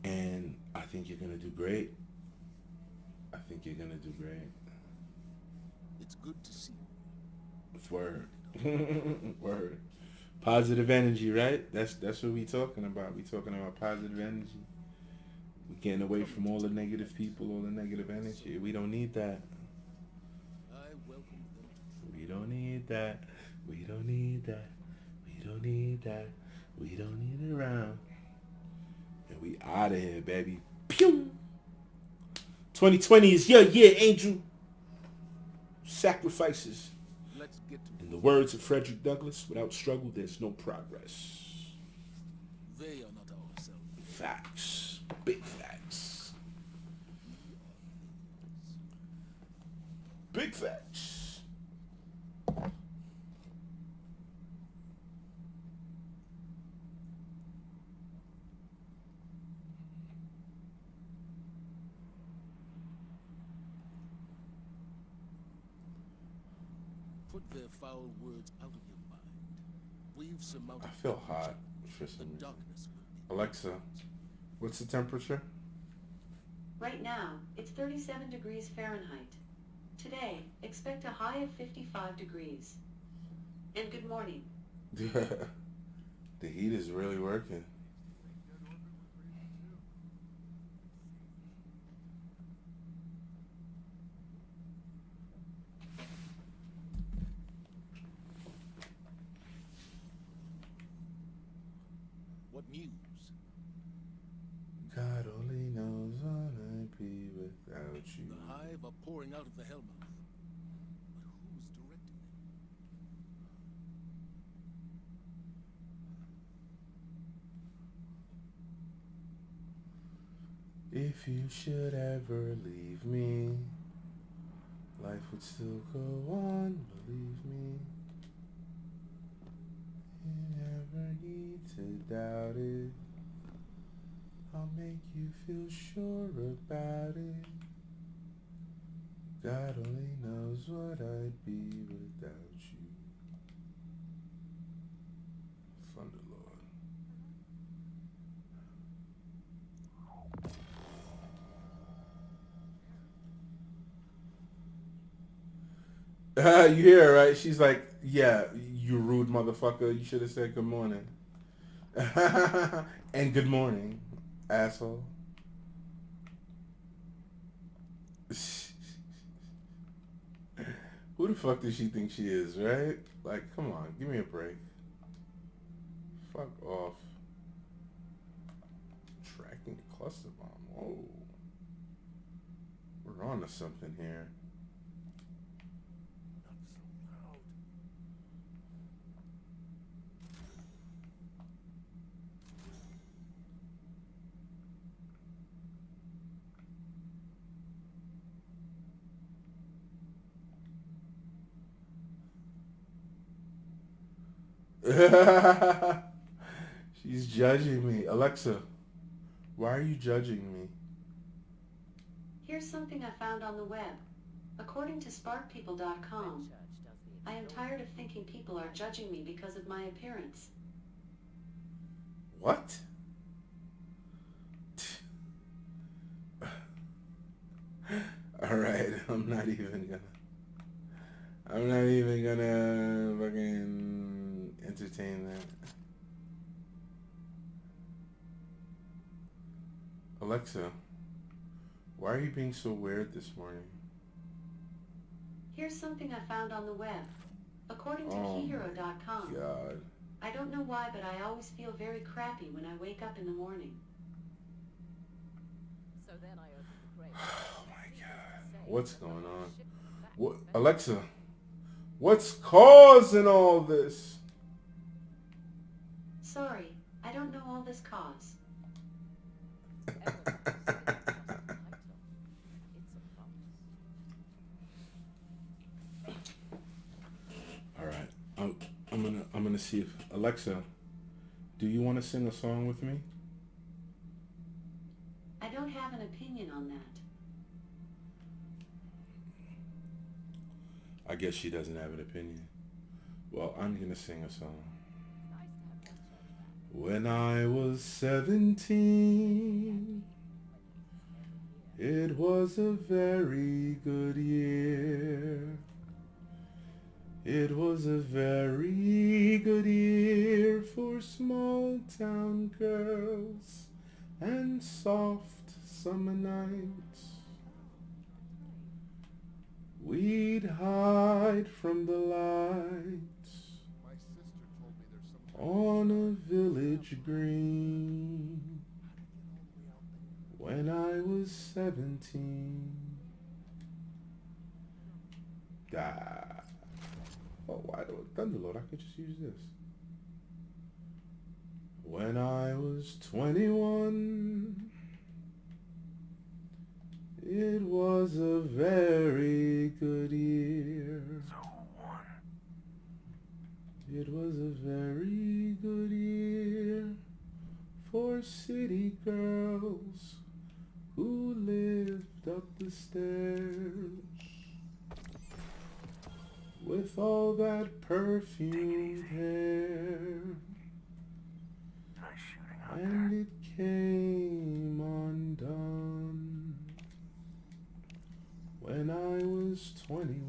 and I think you're gonna do great. I think you're gonna do great. It's good to see you. Word. Word. Positive energy, right? That's what we talking about. We talking about positive energy. We getting away from all the negative people, all the negative energy. We don't need that. I welcome them. We don't need that. We don't need that. We don't need that. We don't need it around. And we out of here, baby. Pew! 2020 is your year, Angel. Sacrifices. Let's get to In the words of Frederick Douglass, without struggle, there's no progress. They are not ourselves. Facts. Big facts. Big facts. Put their foul words out of your mind. We've surmounted. I feel hot. for some The reason. darkness will be Alexa, what's the temperature? Right now, it's 37 degrees Fahrenheit. Today, expect a high of 55 degrees. And good morning. The heat is really working. What news? God only knows what I'd be without you. The Hive are pouring out of the Hellmouth. But who's directing them? If you should ever leave me, life would still go on, believe me. You never need to doubt it. I'll make you feel sure about it. God only knows what I'd be without you. Thunderlord. You hear her, right? She's like, yeah, you rude motherfucker. You should have said good morning. And good morning, asshole. Who the fuck does she think she is, right? Like, come on, give me a break. Fuck off. Tracking the cluster bomb. Whoa. We're on to something here. Not so loud. She's judging me. Alexa, why are you judging me? Here's something I found on the web. According to sparkpeople.com, I am tired of thinking people are judging me because of my appearance. What? Alright, I'm not even gonna fucking entertain that. Alexa, why are you being so weird this morning? Here's something I found on the web. According to Oh my keyhero.com, God. I don't know why, but I always feel very crappy when I wake up in the morning. So then I opened the crate. Oh my God. What's going on? What, Alexa, what's causing all this? Sorry, I don't know all this cause. All right, I'm gonna see if Alexa, do you want to sing a song with me? I don't have an opinion on that. I guess she doesn't have an opinion. Well, I'm gonna sing a song. When I was 17, it was a very good year. It was a very good year for small town girls and soft summer nights. We'd hide from the lights My sister told me there's some on a village green when I was 17. Ah. Oh, why do Thunderlord? I could just use this. When I was 21, it was a very good year. It was a very good year for city girls who lived up the stairs with all that perfumed hair. And it came undone when I was 21.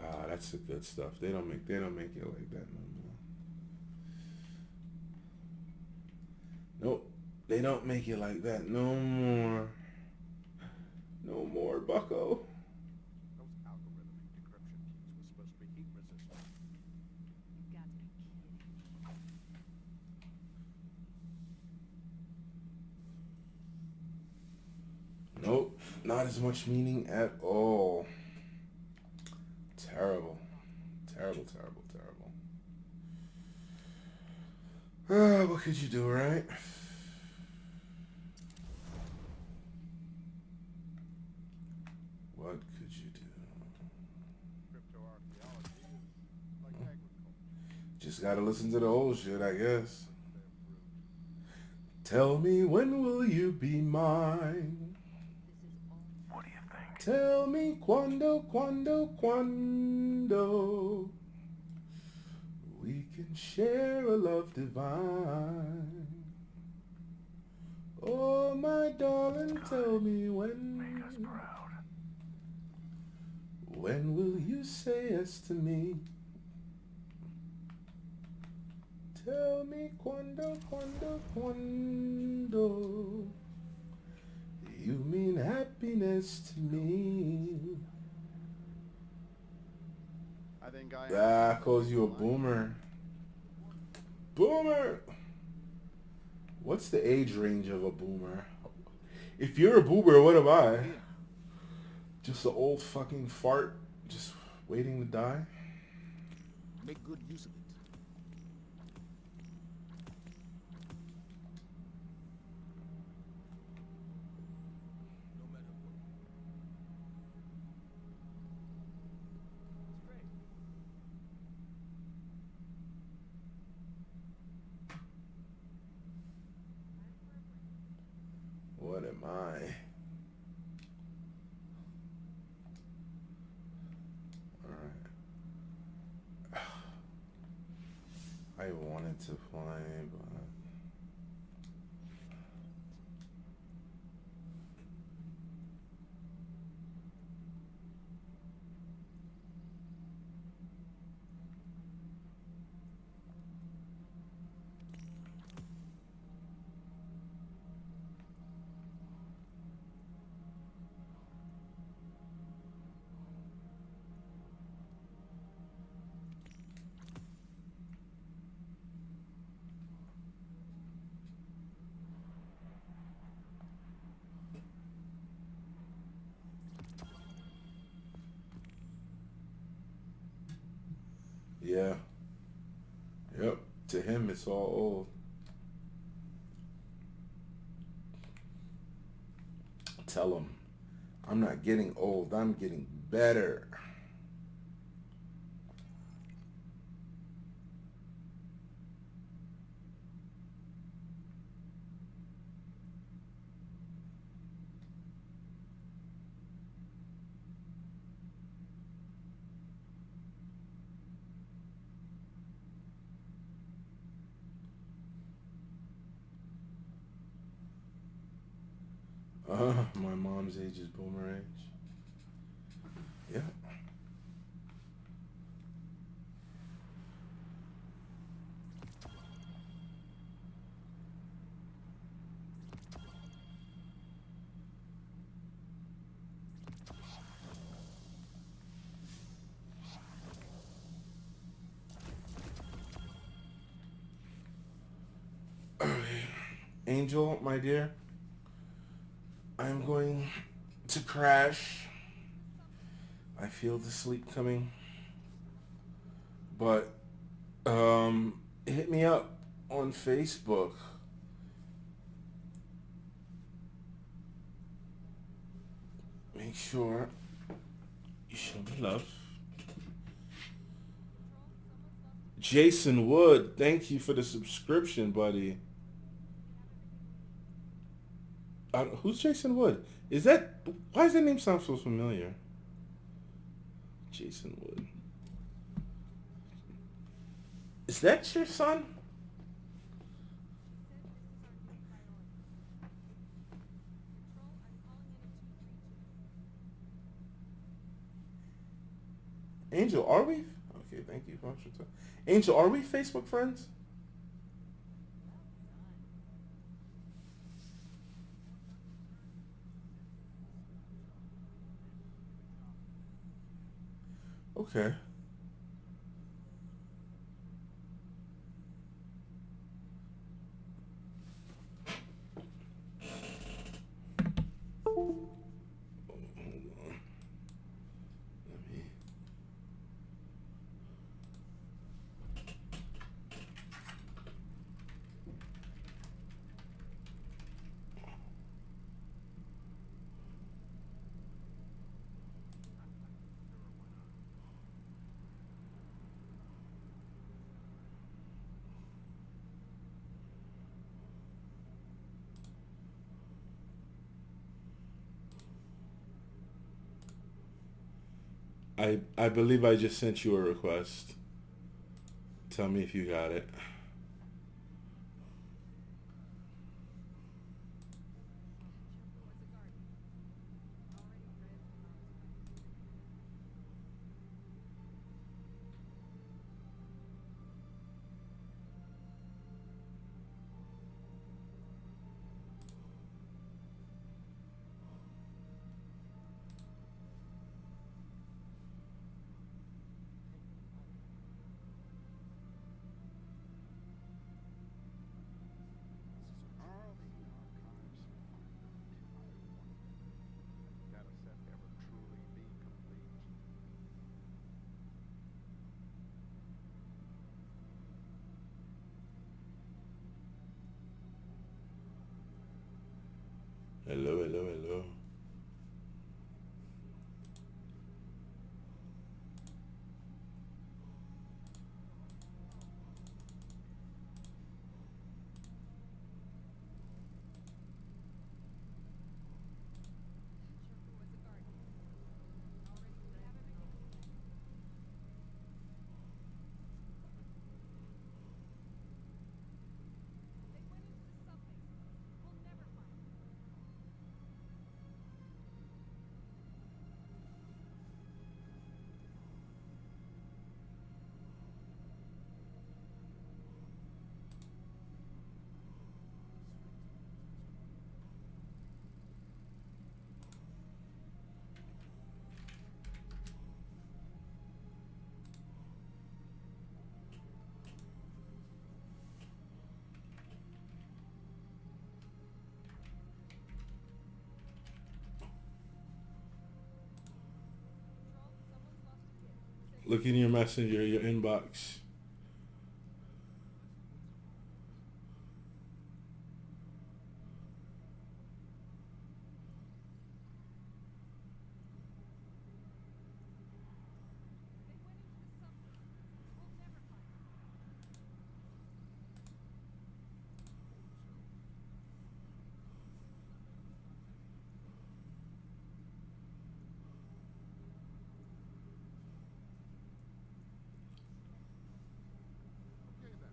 Ah, that's the good stuff. They don't make it like that no more. Nope. They don't make it like that no more. No more, bucko. Those algorithmic decryption keys were supposed to be heat resistant. You've got to be kidding. Nope. Not as much meaning at all. Terrible. Terrible, terrible, terrible. What could you do, right? What could you do? Cryptoarchaeology is like agriculture. Just gotta listen to the old shit, I guess. Tell me, when will you be mine? This is all. What do you think? Tell me, quando we can share a love divine. Oh, my darling, tell me when. Make us proud. When will you say yes to me? Tell me, quando you mean happiness to me. I think I Ah, calls you a boomer. Boomer! What's the age range of a boomer? If you're a boomer, what am I? Just an old fucking fart, just waiting to die? make good use of it. No matter what. It's great. What am I? Alright. I wanted to play, but... Yeah. Yep. To him, it's all old. Tell him, I'm not getting old. I'm getting better. My mom's age is boomer age. Yeah. Angel, my dear, I'm going to crash. I feel the sleep coming. But hit me up on Facebook. Make sure you show me love. Jason Wood, thank you for the subscription, buddy. Who's Jason Wood? Is that... Why does that name sound so familiar? Jason Wood. Is that your son? Angel, are we? Okay, thank you. Angel, are we Facebook friends? Okay. Let me. I believe I just sent you a request. Tell me if you got it. Are the archives finite? Data set ever truly be complete? Hello, hello, hello. Look in your messenger, your inbox. Okay then.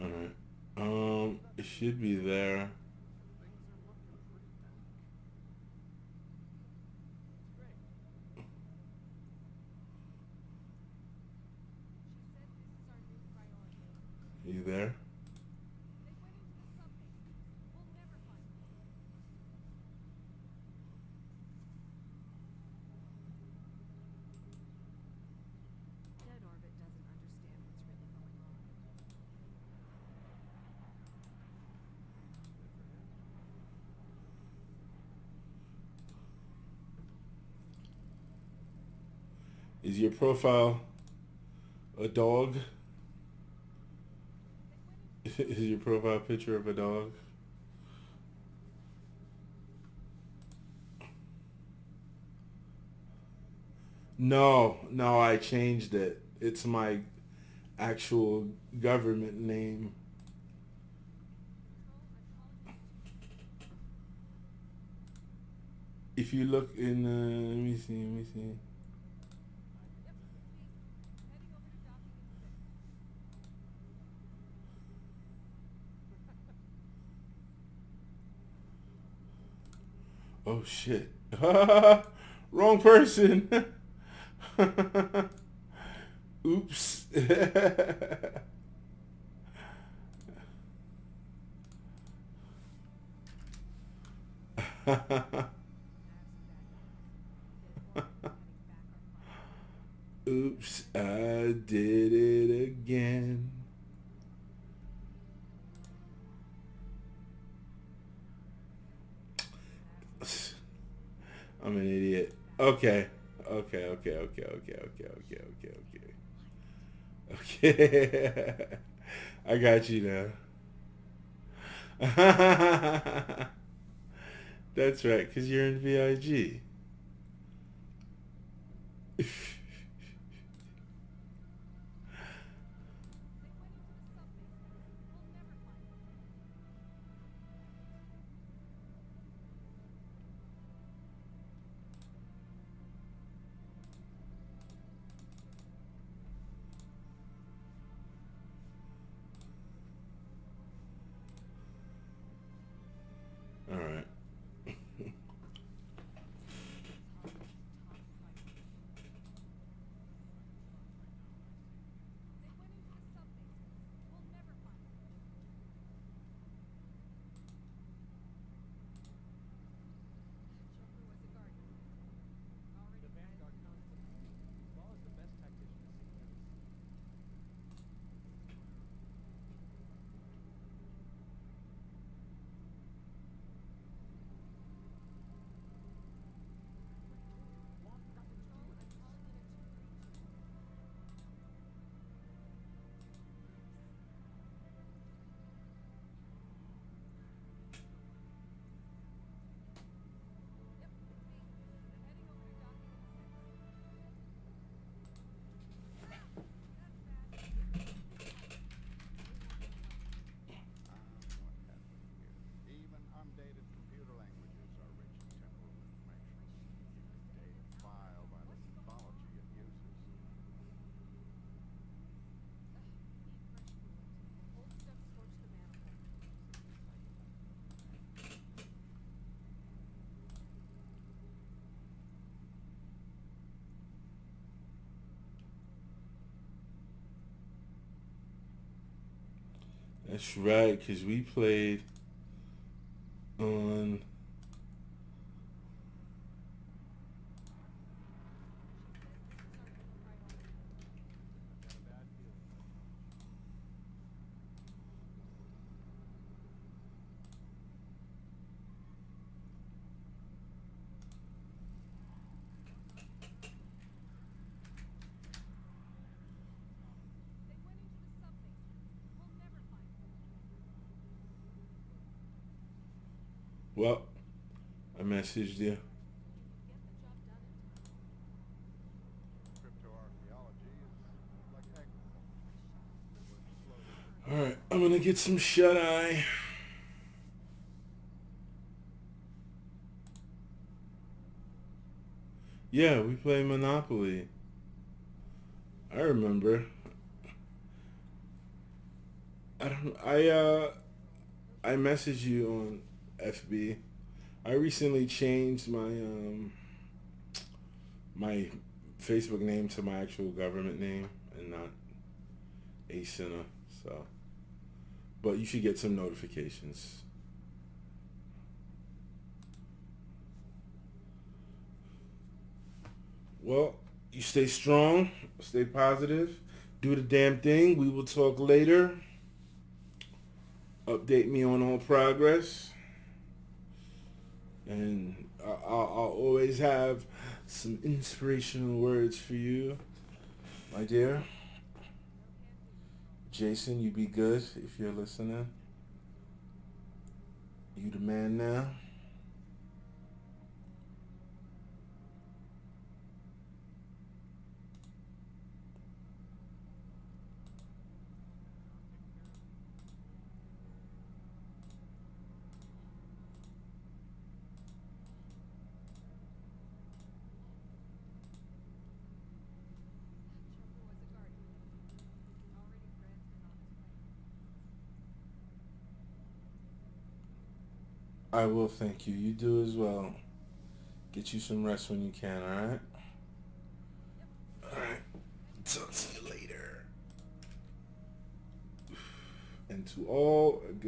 All right. It should be there. Things are looking pretty dark. You there? Dead Orbit doesn't understand what's really going on. Is your profile a dog? Is your profile picture of a dog? No, I changed it. It's my actual government name. If you look in, let me see. Oh shit. Wrong person. Oops. Oops, I did it again. I'm an idiot. Okay. Okay. Okay. I got you now. That's right, because you're in VIG. All right. The Vanguard concept is unique. Law is the best tactician the city ever seen. What happened here? Even undated computer languages are rich in temporal information. You can date a file by the symbology it uses. That's right, because we played on... I've got a bad feeling about this mission. Well, I messaged you. Cryptoarchaeology is like agriculture. It works slowly. Alright, I'm going to get some shut-eye. Yeah, we play Monopoly. I remember. I messaged you on FB. I recently changed my Facebook name to my actual government name and not A Center. So, but you should get some notifications. Well, you stay strong, stay positive, do the damn thing. We will talk later. Update me on all progress. And I'll always have some inspirational words for you, my dear. Jason, you be good if you're listening. You the man now. I will thank you. You do as well. Get you some rest when you can, alright? Alright. Talk to you later. And to all, good